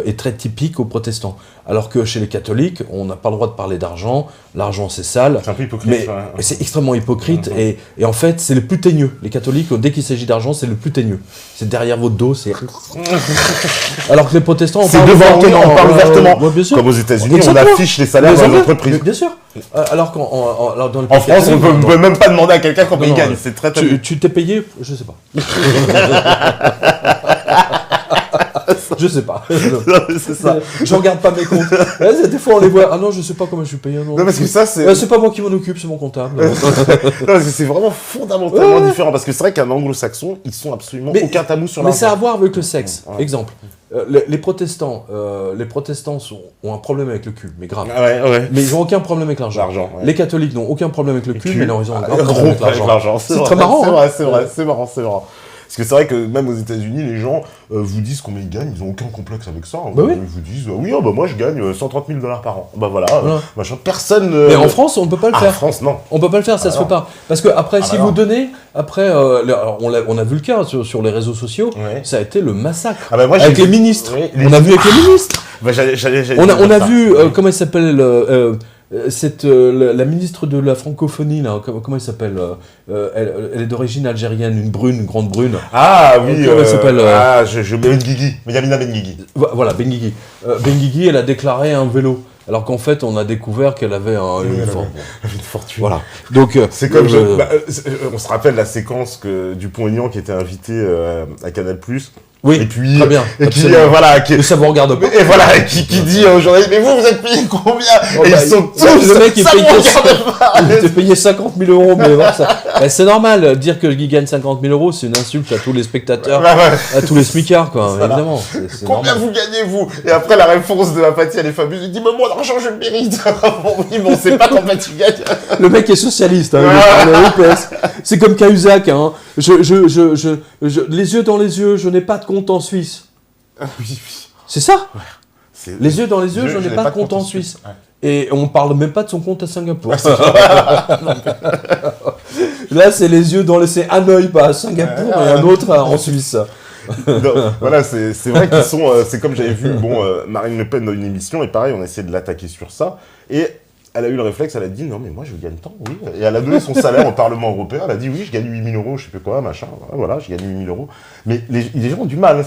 et très typique aux protestants. Alors que chez les catholiques, on n'a pas le droit de parler d'argent. L'argent, c'est sale. C'est un peu hypocrite. Mais c'est extrêmement hypocrite. Et en fait, c'est le plus teigneux. Les catholiques, dès qu'il s'agit d'argent, c'est le plus teigneux. C'est derrière votre dos, c'est... Alors que les protestants, on parle ouvertement. Bien sûr. Comme aux États-Unis, on affiche les salaires dans les entreprises. Bien sûr. Alors dans en France, on ne peut même pas demander à quelqu'un combien il gagne. C'est très Tu t'es payé? Je sais pas. Je sais pas. C'est ça. Je regarde pas mes comptes. Des fois, on les voit. Ah non, je sais pas comment je suis payé. Non, parce que ça, c'est. C'est pas moi qui m'en occupe, c'est mon comptable. Non, parce que c'est vraiment fondamentalement différent. Parce que c'est vrai qu'un anglo-saxon, ils sont absolument aucun tabou sur l'argent. Mais ça a à voir avec le sexe. Exemple. Les protestants ont un problème avec le cul, mais grave. Ouais. Mais ils n'ont aucun problème avec l'argent. Ouais. Les catholiques n'ont aucun problème avec le cul, mais non, ils ont un grave problème avec l'argent. C'est très marrant. C'est marrant. Parce que c'est vrai que même aux États-Unis, les gens vous disent combien ils gagnent, ils n'ont aucun complexe avec ça. Bah oui. Ils vous disent moi je gagne 130 000 $ par an. Bah voilà. Machin. Personne. Mais en France, on ne peut pas le faire. En France, non. On peut pas le faire, ça se fait pas. Parce que après, si vous donnez, après, on a vu le cas sur les réseaux sociaux, ça a été le massacre. Avec les ministres. On a vu avec les ministres. On a vu, comment il s'appelle la ministre de la francophonie, là, comment elle s'appelle elle est d'origine algérienne, une grande brune. Ah oui, comment elle s'appelle Benguigui, Yamina Benguigui. Voilà, Benguigui. Benguigui, elle a déclaré un vélo. Alors qu'en fait, on a découvert qu'elle avait une fortune. Voilà. Donc, c'est comme on se rappelle la séquence que Dupont-Aignan qui était invité à Canal+. Oui, et puis, très bien. Et puis voilà, ça vous regarde pas. Et voilà, qui dit aux journalistes, mais vous êtes payé combien? Et ils sont tous. Le mec, il était payé 50 000 €, mais bon, c'est normal. Dire qu'il gagne 50 000 €, c'est une insulte à tous les spectateurs, à tous les smicards, quoi. Évidemment. C'est combien normal. vous gagnez, vous? Et après, la réponse de Apathy, elle est fabuleuse. Il dit, mais moi, l'argent, je le mérite. Bon, on sait pas combien tu gagnes. Le mec est socialiste, hein, il est UPS. C'est comme Cahuzac, hein. Les yeux dans les yeux, je n'ai pas de compte en Suisse. Oui. C'est ça. Les yeux dans les yeux, je n'ai pas de compte en Suisse. Et on parle même pas de son compte à Singapour. Là, c'est les yeux dans les... C'est Hanoï, pas à Singapour, et un autre en Suisse. Non, voilà, c'est vrai qu'ils sont... c'est comme j'avais vu Marine Le Pen dans une émission, et pareil, on a essayé de l'attaquer sur ça. Et elle a eu le réflexe, elle a dit, non mais moi je gagne tant, oui. Et elle a donné son salaire au Parlement européen, elle a dit, oui, je gagne 8 000 €, je sais plus quoi, machin, voilà, je gagne 8 000 €. Mais les gens ont du mal, hein,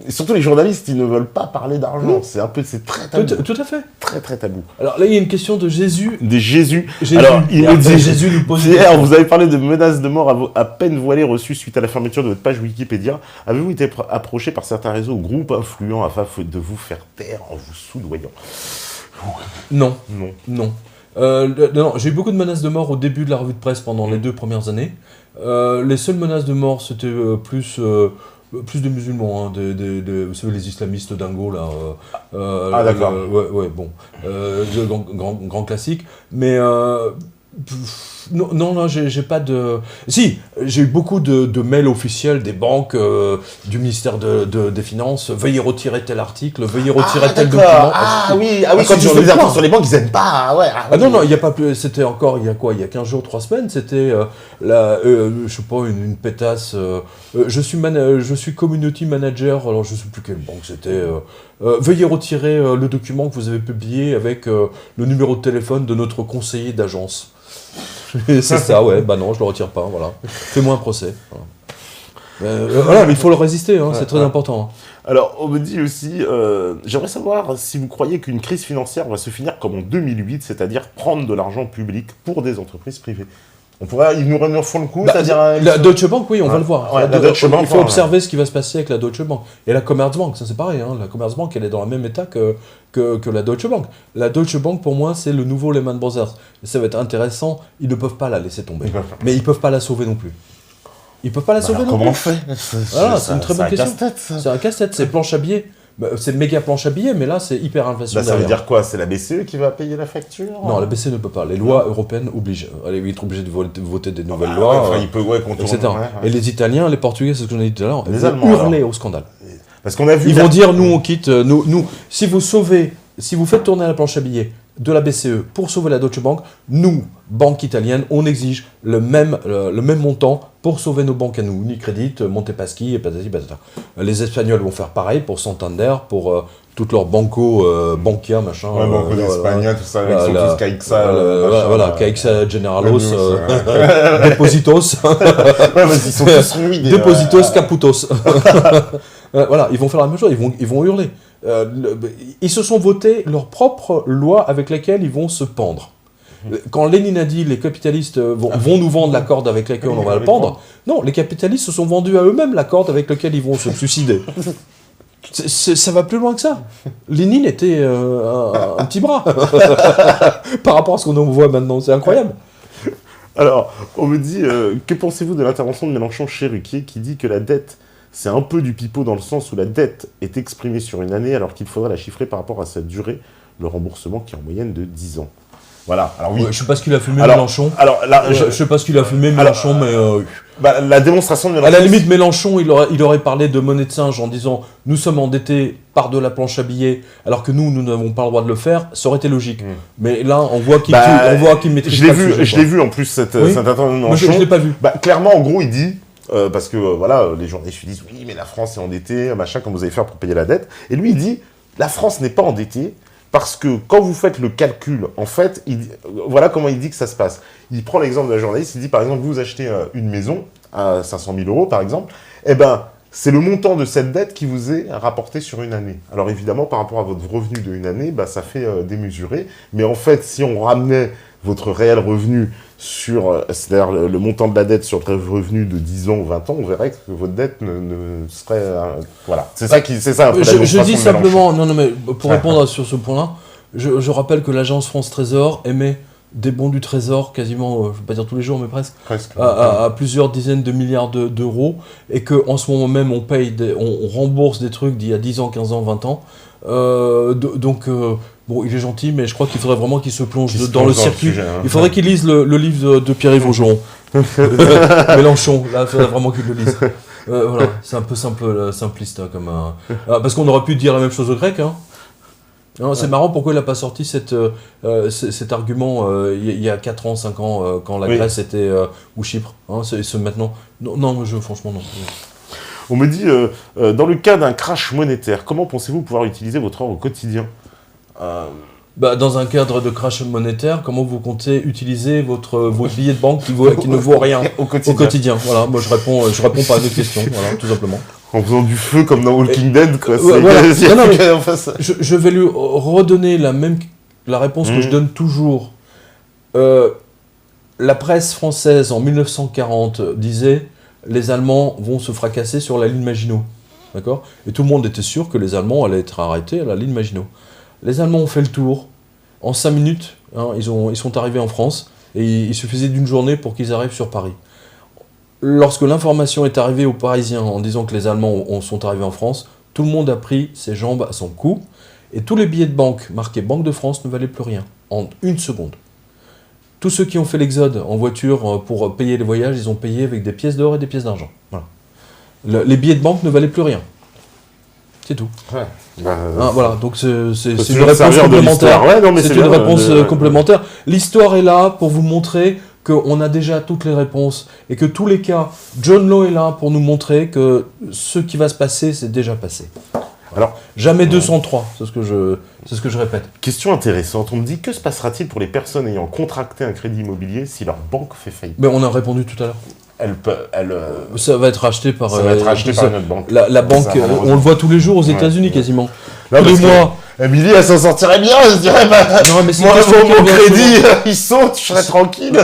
et surtout les journalistes, ils ne veulent pas parler d'argent. C'est très tabou. Tout à fait. Très tabou. Alors là, il y a une question de Jésus. Alors, il me dit, Jésus nous pose Pierre, vous avez parlé de menaces de mort à peine voilées reçues suite à la fermeture de votre page Wikipédia. Avez-vous été approché par certains réseaux ou groupes influents afin de vous faire taire en vous soudoyant? Non. Non, j'ai eu beaucoup de menaces de mort au début de la revue de presse pendant les 2 premières années. Les seules menaces de mort, c'était plus de musulmans, hein, vous savez, les islamistes dingos, là. D'accord. Bon. Grand classique. Mais... Non, j'ai pas de... Si, j'ai eu beaucoup de mails officiels des banques, du ministère des Finances. Veuillez retirer tel article, veuillez retirer tel document. Oui, quand tu fais des infos sur les banques, ils aiment pas. Non, il y a pas plus. C'était encore, il y a 15 jours, 3 semaines, c'était je sais pas, une pétasse. Je suis community manager, alors je sais plus quelle banque c'était. Veuillez retirer le document que vous avez publié avec le numéro de téléphone de notre conseiller d'agence. C'est ça, ouais, bah non, je le retire pas, voilà. Fais-moi un procès. Voilà, mais il faut le résister, hein, c'est très important. Alors, on me dit aussi, j'aimerais savoir si vous croyez qu'une crise financière va se finir comme en 2008, c'est-à-dire prendre de l'argent public pour des entreprises privées. Ils nous font le coup, Bah, c'est-à-dire... la Deutsche Bank, oui, on va le voir. Ouais, la Deutsche Bank, il faut observer ce qui va se passer avec la Deutsche Bank. Et la Commerzbank, ça c'est pareil. Hein. La Commerzbank, elle est dans le même état que la Deutsche Bank. La Deutsche Bank, pour moi, c'est le nouveau Lehman Brothers. Et ça va être intéressant. Ils ne peuvent pas la laisser tomber. Mais ils ne peuvent pas la sauver non plus. Ils ne peuvent pas la sauver non plus. Comment on fait? Voilà, c'est une très bonne question. C'est C'est un casse-tête, c'est planche à billets. Bah, c'est méga planche à billets, mais là, c'est hyper inflation. Là, ça veut dire quoi? C'est la BCE qui va payer la facture? Non, la BCE ne peut pas. Les lois européennes obligent. Ils sont obligés de voter des nouvelles Ouais, lois, enfin, il peut contourner. etc. Et les Italiens, les Portugais, c'est ce que j'en ai dit tout à l'heure, ils Les vont Allemands, hurler au scandale. Parce qu'on a vu... Ils vont dire, nous, on quitte, nous, si vous faites tourner la planche à billets de la BCE pour sauver la Deutsche Bank, nous, banque italienne, on exige le même montant pour sauver nos banques à nous. Unicredit, Montepaschi et patati patata. Les Espagnols vont faire pareil pour Santander, pour toutes leurs Bankia, machin. Ouais, Banco d'Espagne, tout ça, ils sont tous Caixa. Voilà, Caixa Generalos, Depositos. Ouais, mais ils sont tous ruinés. Depositos Caputos. Voilà, ils vont faire la même chose, ils vont hurler. Ils se sont votés leur propre loi avec laquelle ils vont se pendre. Quand Lénine a dit les capitalistes vont nous vendre la corde avec laquelle on va le pendre, non, les capitalistes se sont vendus à eux-mêmes la corde avec laquelle ils vont se suicider. Ça va plus loin que ça. Lénine était un petit bras par rapport à ce qu'on voit maintenant, c'est incroyable. Alors, on me dit, que pensez-vous de l'intervention de Mélenchon chez Ruquier qui dit que la dette, c'est un peu du pipeau dans le sens où la dette est exprimée sur une année alors qu'il faudrait la chiffrer par rapport à sa durée, le remboursement qui est en moyenne de 10 ans. Voilà, alors oui. Ouais, je sais pas ce qu'il a fumé Mélenchon. Alors là, je sais pas ce qu'il a fumé Mélenchon, mais... la démonstration de Mélenchon... À la limite, Mélenchon, il aurait parlé de monnaie de singe en disant « Nous sommes endettés par de la planche à billets, alors que nous n'avons pas le droit de le faire », ça aurait été logique. Mais là, on voit qu'il maîtrise pas le sujet. Je l'ai vu en plus, cette intervention de Mélenchon. Moi, je l'ai pas vu. Clairement, en gros, il dit... parce que voilà, les journalistes lui disent « Oui, mais la France est endettée, machin, comme vous allez faire pour payer la dette ». Et lui, il dit « La France n'est pas endettée. » Parce que quand vous faites le calcul, en fait, voilà comment il dit que ça se passe. Il prend l'exemple d'un journaliste, il dit par exemple, vous achetez une maison à 500 000 euros par exemple, eh ben, c'est le montant de cette dette qui vous est rapporté sur une année. Alors évidemment, par rapport à votre revenu de une année, bah, ça fait démesuré. Mais en fait, si on ramenait votre réel revenu sur, c'est-à-dire le montant de la dette sur le revenu de 10 ans ou 20 ans, on verrait que votre dette ne serait... voilà, c'est ça un peu la je dis simplement, non mais pour répondre sur ce point-là, je rappelle que l'agence France Trésor émet des bons du Trésor quasiment, je ne vais pas dire tous les jours, mais presque à plusieurs dizaines de milliards d'euros, et qu'en ce moment même, on rembourse des trucs d'il y a 10 ans, 15 ans, 20 ans. Bon, il est gentil, mais je crois qu'il faudrait vraiment qu'il se plonge dans le circuit. Il faudrait qu'il lise le livre de Pierre-Yves Augeron. Mélenchon, là, il faudrait vraiment qu'il le lise. Voilà, c'est un peu simpliste, hein, comme parce qu'on aurait pu dire la même chose aux Grecs, hein. Non, c'est marrant pourquoi il n'a pas sorti cet argument il y a 4 ans, 5 ans, quand la Grèce était... ou Chypre, hein, c'est maintenant... Non, franchement, non. On me dit, dans le cas d'un crash monétaire, comment pensez-vous pouvoir utiliser votre or au quotidien ? Dans un cadre de crash monétaire, comment vous comptez utiliser votre billet de banque qui ne vaut rien au quotidien. Voilà, moi je réponds pas à votre question, voilà, tout simplement. En faisant du feu comme dans Walking Dead, quoi. Voilà. Je vais lui redonner la réponse que je donne toujours. La presse française en 1940 disait les Allemands vont se fracasser sur la ligne Maginot, d'accord ? Et tout le monde était sûr que les Allemands allaient être arrêtés à la ligne Maginot. Les Allemands ont fait le tour. En 5 minutes, hein, ils sont arrivés en France, et il suffisait d'une journée pour qu'ils arrivent sur Paris. Lorsque l'information est arrivée aux Parisiens en disant que les Allemands sont arrivés en France, tout le monde a pris ses jambes à son cou, et tous les billets de banque marqués Banque de France ne valaient plus rien, en 1 seconde. Tous ceux qui ont fait l'exode en voiture pour payer les voyages, ils ont payé avec des pièces d'or et des pièces d'argent. Voilà. Les billets de banque ne valaient plus rien. C'est tout. Ouais. Voilà, donc c'est une réponse complémentaire. C'est une réponse complémentaire. L'histoire est là pour vous montrer qu'on a déjà toutes les réponses et que tous les cas, John Law est là pour nous montrer que ce qui va se passer, c'est déjà passé. Alors, jamais 203, c'est ce que je répète. Question intéressante, on me dit que se passera-t-il pour les personnes ayant contracté un crédit immobilier si leur banque fait faillite ? Mais on a répondu tout à l'heure. Ça va être racheté par une autre banque. La banque, on le voit tous les jours aux États-Unis quasiment. Tous les mois. Émilie, elle s'en sortirait bien, je dirais. Non, mais moi, mon crédit, il saute, je serais tranquille.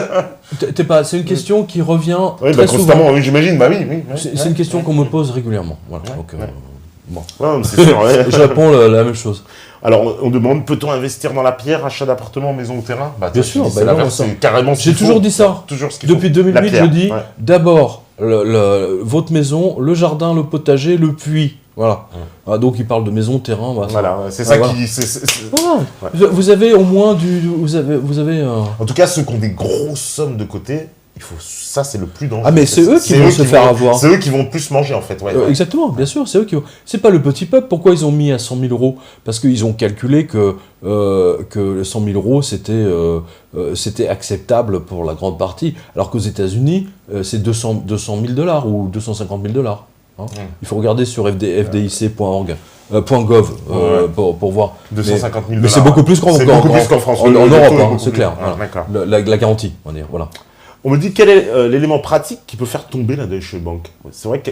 C'est une question qui revient Oui, très constamment, souvent. oui, j'imagine, bah oui. C'est une question qu'on me pose régulièrement. Voilà. Donc, bon. Ouais, mais c'est sûr, ouais. Je réponds la même chose. Alors, on demande, peut-on investir dans la pierre, achat d'appartements, maison ou terrain? Bah, Bien sûr, c'est l'inverse, c'est carrément ce J'ai qu'il toujours faut. dit ça. Toujours ce qu'il Depuis faut. 2008, La pierre, je dis ouais. d'abord votre maison, le jardin, le potager, le puits. Voilà. Ah, donc il parle de maison, terrain. Bah, Voilà, c'est ça voilà. qui... Voilà. Ouais. Vous avez au moins vous avez En tout cas, ceux qui ont des grosses sommes de côté, ça c'est le plus dangereux. Ah, mais c'est eux qui vont se faire avoir. C'est eux qui vont le plus manger en fait. Ouais, ouais. Exactement, bien sûr, c'est eux qui. C'est pas le petit peuple. Pourquoi ils ont mis à 100 000 euros? Parce qu'ils ont calculé que 100 000 euros c'était acceptable pour la grande partie, alors qu'aux États-Unis c'est 200 000 $ ou 250 000 $. Hein. Il faut regarder sur fdic.org. .gov pour voir. 250 000 $. Mais c'est beaucoup plus qu'en France. En Europe, hein, c'est plus. clair. Ah, voilà. La garantie, on va dire. Voilà. On me dit quel est l'élément pratique qui peut faire tomber la Deutsche Bank. C'est vrai que...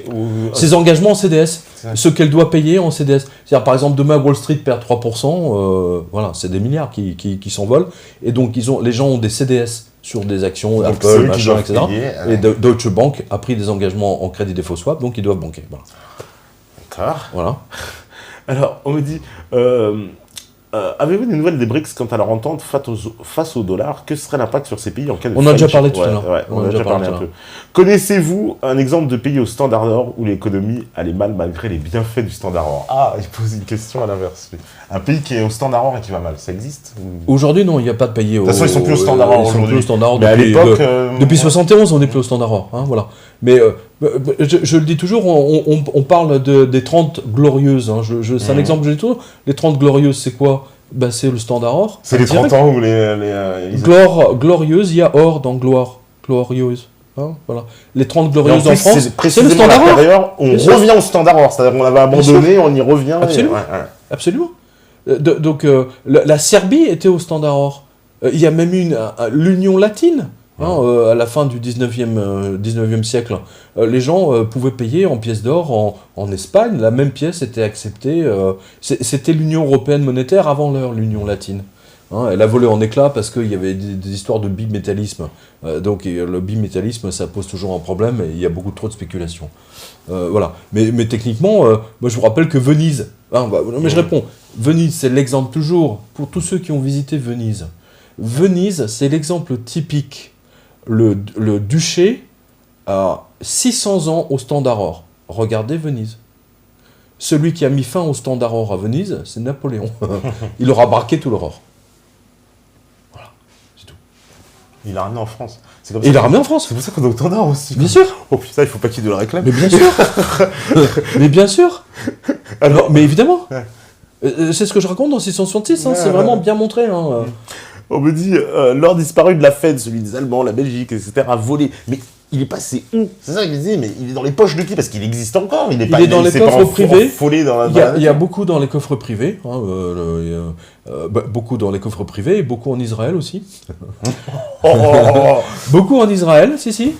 Ses engagements en CDS, ce qu'elle doit payer en CDS. C'est-à-dire, par exemple, demain, Wall Street perd 3%, voilà, c'est des milliards qui s'envolent. Et donc, les gens ont des CDS sur des actions, donc Apple, machin, etc. Payer, et Deutsche Bank a pris des engagements en crédit défaut swap, donc ils doivent banquer. Voilà. D'accord. Voilà. Alors, on me dit... avez-vous des nouvelles des BRICS quant à leur entente face au dollar? Que serait l'impact sur ces pays en cas de On a déjà faillite? parlé tout à l'heure. Ouais, on a déjà parlé un peu. Connaissez-vous un exemple de pays au standard or où l'économie allait mal malgré les bienfaits du standard or? Ah, il pose une question à l'inverse. Un pays qui est au standard or et qui va mal, ça existe? Aujourd'hui, non, il n'y a pas de pays au... De toute façon, ils sont plus au standard or aujourd'hui. Ils sont plus au standard or Mais à l'époque... depuis 71, on n'est plus au standard or. Hein, voilà. Mais je le dis toujours, on parle des 30 glorieuses. Hein, c'est un exemple que je dis toujours. Les 30 glorieuses, c'est quoi? Ben, c'est le standard or. C'est les 30 ans où les glorieuse, il y a or dans gloire. Glorieuse. Hein, voilà. Les 30 glorieuses en France, c'est le standard or. On revient au standard or. C'est-à-dire qu'on l'avait abandonné, on y revient. Absolument. Absolument. Donc, la Serbie était au standard or. Il y a même eu l'Union latine. À la fin du 19e siècle, les gens pouvaient payer en pièces d'or en Espagne. La même pièce était acceptée. C'était l'Union européenne monétaire avant l'heure, l'Union latine. Hein, elle a volé en éclats parce qu'il y avait des histoires de bimétallisme. Donc le bimétallisme, ça pose toujours un problème et il y a beaucoup trop de spéculation. Voilà. Mais techniquement, moi je vous rappelle que Venise... mais je réponds. Venise, c'est l'exemple toujours, pour tous ceux qui ont visité Venise. Venise, c'est l'exemple typique. Le duché a 600 ans au standard or. Regardez Venise. Celui qui a mis fin au standard or à Venise, c'est Napoléon. Il aura braqué tout leur or. Voilà, c'est tout. Il l'a ramené en France. Et il l'a ramené en France. C'est pour ça qu'on est au standard aussi. Bien sûr. Oh putain, il faut pas qu'il le réclame. Mais bien sûr. Mais bien sûr. Alors, mais évidemment. C'est ce que je raconte dans 666. Hein, c'est vraiment bien montré. Hein. On me dit, l'or disparu de la Fed, celui des Allemands, la Belgique, etc., a volé. Mais il est passé où? C'est ça que je disais, mais il est dans les poches de qui? Parce qu'il existe encore. Il est dans les coffres privés. Il y a beaucoup dans les coffres privés. Hein, beaucoup dans les coffres privés et beaucoup en Israël aussi. Beaucoup en Israël, si.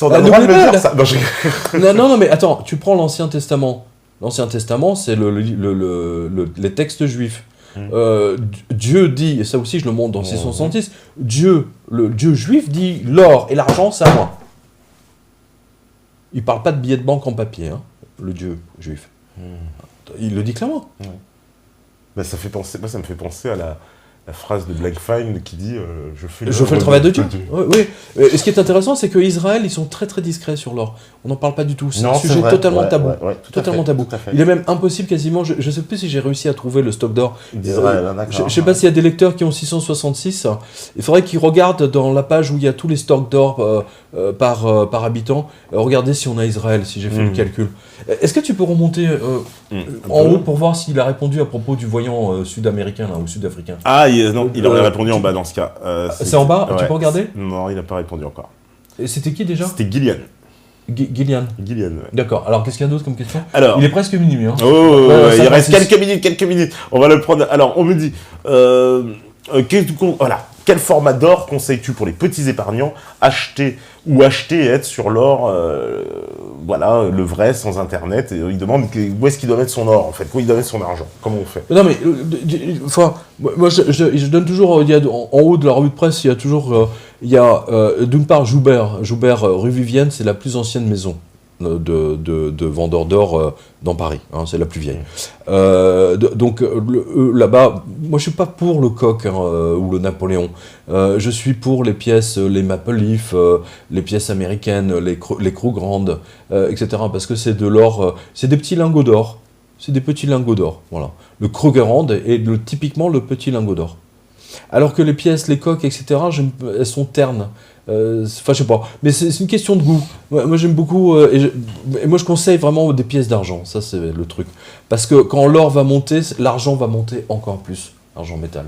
On a le droit de me dire ça. Non, mais attends, tu prends l'Ancien Testament. L'Ancien Testament, c'est les textes juifs. Dieu dit, et ça aussi je le montre dans 666, le Dieu juif dit l'or et l'argent c'est à moi. Il parle pas de billets de banque en papier, hein, le Dieu juif. Il le dit clairement. Ben, ça me fait penser à la phrase de Black Fine qui dit je fais le travail de Dieu. Oui. Et ce qui est intéressant, c'est qu'Israël, ils sont très très discrets sur l'or. On n'en parle pas du tout. C'est un sujet totalement tabou. Totalement tabou. Il est même impossible quasiment. Je ne sais plus si j'ai réussi à trouver le stock d'or d'Israël. Je ne sais pas s'il y a des lecteurs qui ont 666. Il faudrait qu'ils regardent dans la page où il y a tous les stocks d'or par habitant. Regardez si on a Israël, si j'ai fait le calcul. Est-ce que tu peux remonter en haut pour voir s'il a répondu à propos du voyant sud-américain ou sud-africain? Ah, non, il aurait répondu en bas dans ce cas. C'est en bas? Tu peux regarder? Non, il n'a pas répondu encore. Et c'était qui déjà? C'était Gillian. Gillian, ouais. D'accord. Alors, qu'est-ce qu'il y a d'autre comme question? Alors, il est presque minuit. Hein. Il reste quelques minutes. On va le prendre. Alors, on me dit... voilà. Quel format d'or conseilles-tu pour les petits épargnants, acheter et être sur l'or, voilà, le vrai, sans Internet? Et il demande où est-ce qu'il doit mettre son or, en fait, où il doit mettre son argent. Comment on fait? Non mais, enfin, moi je donne toujours, il y a, en haut de la revue de presse, il y a toujours, d'une part Joubert, rue Vivienne, c'est la plus ancienne maison de vendeurs d'or dans Paris, hein, c'est la plus vieille. Donc là-bas, moi je suis pas pour le coq ou le Napoléon, je suis pour les pièces, les Maple Leaf, les pièces américaines, les Krugerrand, etc. Parce que c'est de l'or, c'est des petits lingots d'or. C'est des petits lingots d'or, voilà. Le Krugerrand est typiquement le petit lingot d'or. Alors que les pièces, les coques, etc., elles sont ternes. Enfin, je sais pas. Mais c'est une question de goût. Moi j'aime beaucoup. Et moi, je conseille vraiment des pièces d'argent. Ça, c'est le truc. Parce que quand l'or va monter, l'argent va monter encore plus. Argent métal.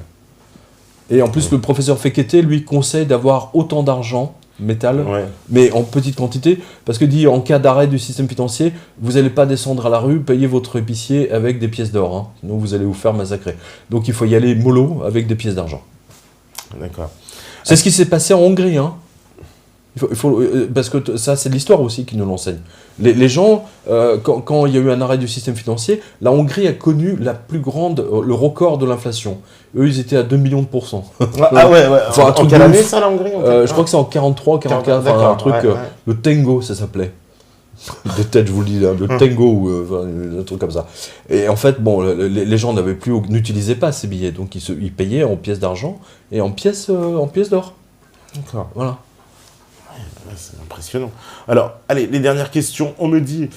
Et en plus, le professeur Fekete, lui, conseille d'avoir autant d'argent métal, mais en petite quantité, parce que dit en cas d'arrêt du système financier, vous n'allez pas descendre à la rue, payer votre épicier avec des pièces d'or, hein, sinon vous allez vous faire massacrer. Donc il faut y aller mollo avec des pièces d'argent. D'accord. C'est ce qui s'est passé en Hongrie, hein. Parce que ça, c'est l'histoire aussi qui nous l'enseigne. Les gens, quand il y a eu un arrêt du système financier, la Hongrie a connu le record de l'inflation. Eux, ils étaient à 2 millions de %. Ah ouais. Enfin, en quelle année ça, la Hongrie? Je crois que c'est en 43, 44, enfin, un truc, le Tango, ça s'appelait. De tête, je vous le dis, hein, le Tango, ou un truc comme ça. Et en fait, bon, les gens n'utilisaient pas ces billets, donc ils payaient en pièces d'argent et en pièces d'or. D'accord. Voilà. C'est impressionnant. Alors, allez, les dernières questions. On me dit,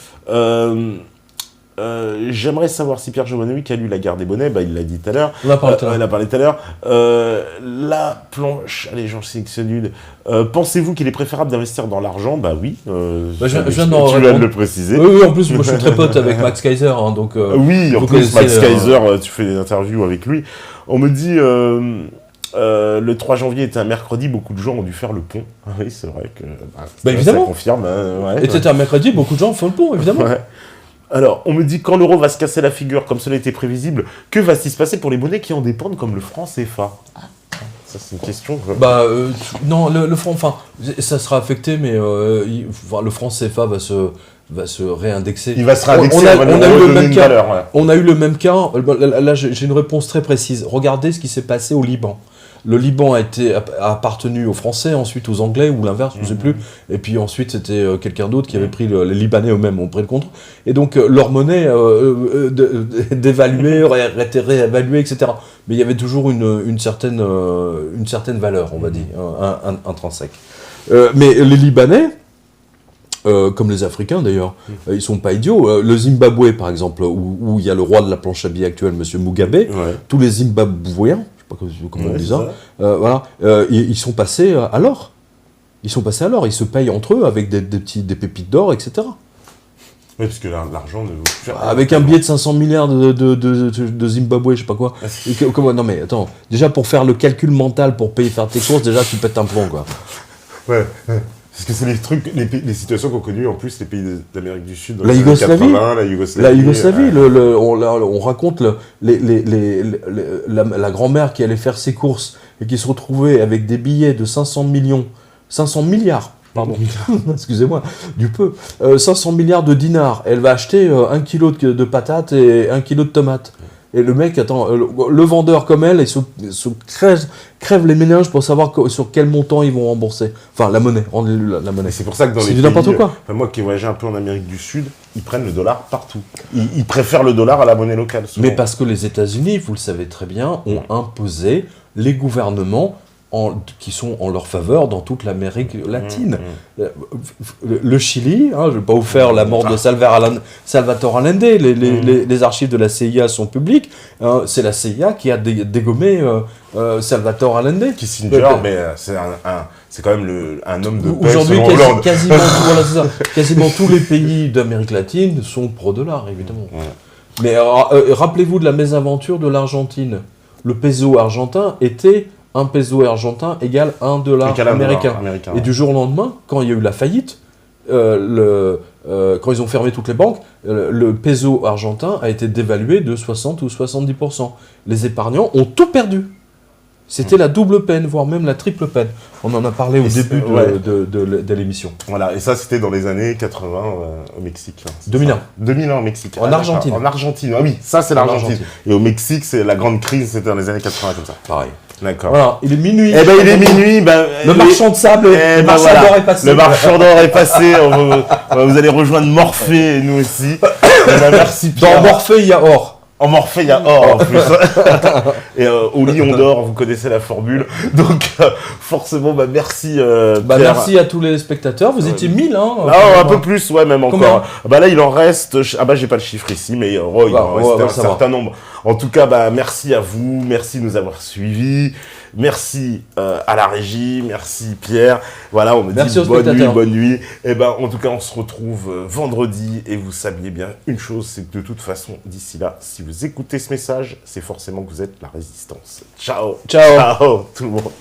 j'aimerais savoir si Pierre Jovanovic a lu La Guerre des Bonnets. Bah, il l'a dit tout à l'heure. On a parlé tout à l'heure. Il a parlé tout à l'heure. La planche, allez, j'en sélectionne une. Pensez-vous qu'il est préférable d'investir dans l'argent? Bah oui. Je viens tu viens de le préciser. Oui, en plus, moi je suis très pote avec Max Kaiser. Hein, donc, oui, en plus, Max Kaiser, tu fais des interviews avec lui. On me dit... le 3 janvier était un mercredi, beaucoup de gens ont dû faire le pont. Ah oui, c'est vrai que... évidemment. Ça confirme. Et c'était un mercredi, beaucoup de gens font le pont, évidemment. Ouais. Alors, on me dit, quand l'euro va se casser la figure, comme cela était prévisible, que va-t-il se passer pour les monnaies qui en dépendent, comme le franc CFA? Ça, c'est une question. Non, le franc, enfin, ça sera affecté, mais le franc CFA va se réindexer. Il va se réindexer, on a eu le même cas. Là, j'ai une réponse très précise. Regardez ce qui s'est passé au Liban. Le Liban a appartenu aux Français, ensuite aux Anglais, ou l'inverse, je ne sais plus. Et puis ensuite, c'était quelqu'un d'autre qui avait pris les Libanais eux-mêmes ont pris le contre. Et donc, leur monnaie dévaluée, été réévaluée, etc. Mais il y avait toujours une certaine valeur, on va dire, intrinsèque. Mais les Libanais, comme les Africains d'ailleurs, ils sont pas idiots. Le Zimbabwe, par exemple, où il y a le roi de la planche à billets actuel, M. Mugabe, tous les Zimbabwéens, je sais pas comment on dit ça, voilà, ils sont passés à l'or. Ils se payent entre eux avec des pépites d'or, etc. Oui, parce que l'argent ne vaut plus rien. Avec un billet de 500 milliards de Zimbabwe, je sais pas quoi. Non mais attends, déjà pour faire le calcul mental pour faire tes courses, déjà tu pètes un plomb, quoi. Ouais. Parce que c'est les trucs, les situations qu'ont connues en plus les pays d'Amérique du Sud. La Yougoslavie. La Yougoslavie, on raconte la grand-mère qui allait faire ses courses et qui se retrouvait avec des billets de 500 milliards, pardon, excusez-moi, du peu, 500 milliards de dinars. Elle va acheter 1 kilo de patates et 1 kilo de tomates. Et le mec, le vendeur comme elle, il se crève les méninges pour savoir sur quel montant ils vont rembourser. Enfin, la monnaie, la monnaie. C'est pour ça que dans les pays... n'importe quoi. Moi qui ai voyagé un peu en Amérique du Sud, ils prennent le dollar partout. Ils préfèrent le dollar à la monnaie locale, souvent. Mais parce que les États-Unis, vous le savez très bien, ont imposé les gouvernements qui sont en leur faveur dans toute l'Amérique latine. Le Chili, je ne vais pas vous faire la mort de Salvatore Allende, les archives de la CIA sont publiques, c'est la CIA qui a dégommé Salvatore Allende. Kissinger, mais c'est quand même un homme de paix. Aujourd'hui, quasiment tous les pays d'Amérique latine sont pro-dollar, évidemment. Mais rappelez-vous de la mésaventure de l'Argentine. Le peso argentin était... Un peso argentin égale $1 américain. Et du jour au lendemain, quand il y a eu la faillite, quand ils ont fermé toutes les banques, le peso argentin a été dévalué de 60 ou 70%. Les épargnants ont tout perdu. C'était la double peine, voire même la triple peine. On en a parlé au début ouais. de l'émission. Voilà, et ça c'était dans les années 80 au Mexique. Là, 2001. 2001 au Mexique. En Argentine. En Argentine, ah oui, ça c'est l'Argentine. Et au Mexique, c'est la grande crise, c'était dans les années 80 comme ça. Pareil. D'accord. Voilà, il est minuit. Eh ben il est minuit, le marchand de sable, le marchand d'or est passé. Le marchand d'or est passé, vous allez rejoindre Morphée et nous aussi. Eh ben, merci Pierre. Dans Morphée, il y a or. En Morphée, il y a or en plus. Et au lit, on dort, vous connaissez la formule. Donc, forcément, merci Pierre. Merci à tous les spectateurs. Vous étiez 1000, hein. Un peu plus, ouais, même encore. Là, il en reste... j'ai pas le chiffre ici, mais il en reste un certain nombre. En tout cas, merci à vous. Merci de nous avoir suivis. Merci à la régie, merci Pierre. Voilà, on me dit bonne nuit. Et en tout cas, on se retrouve vendredi. Et vous saviez bien une chose, c'est que de toute façon, d'ici là, si vous écoutez ce message, c'est forcément que vous êtes la résistance. Ciao. Ciao. Ciao tout le monde.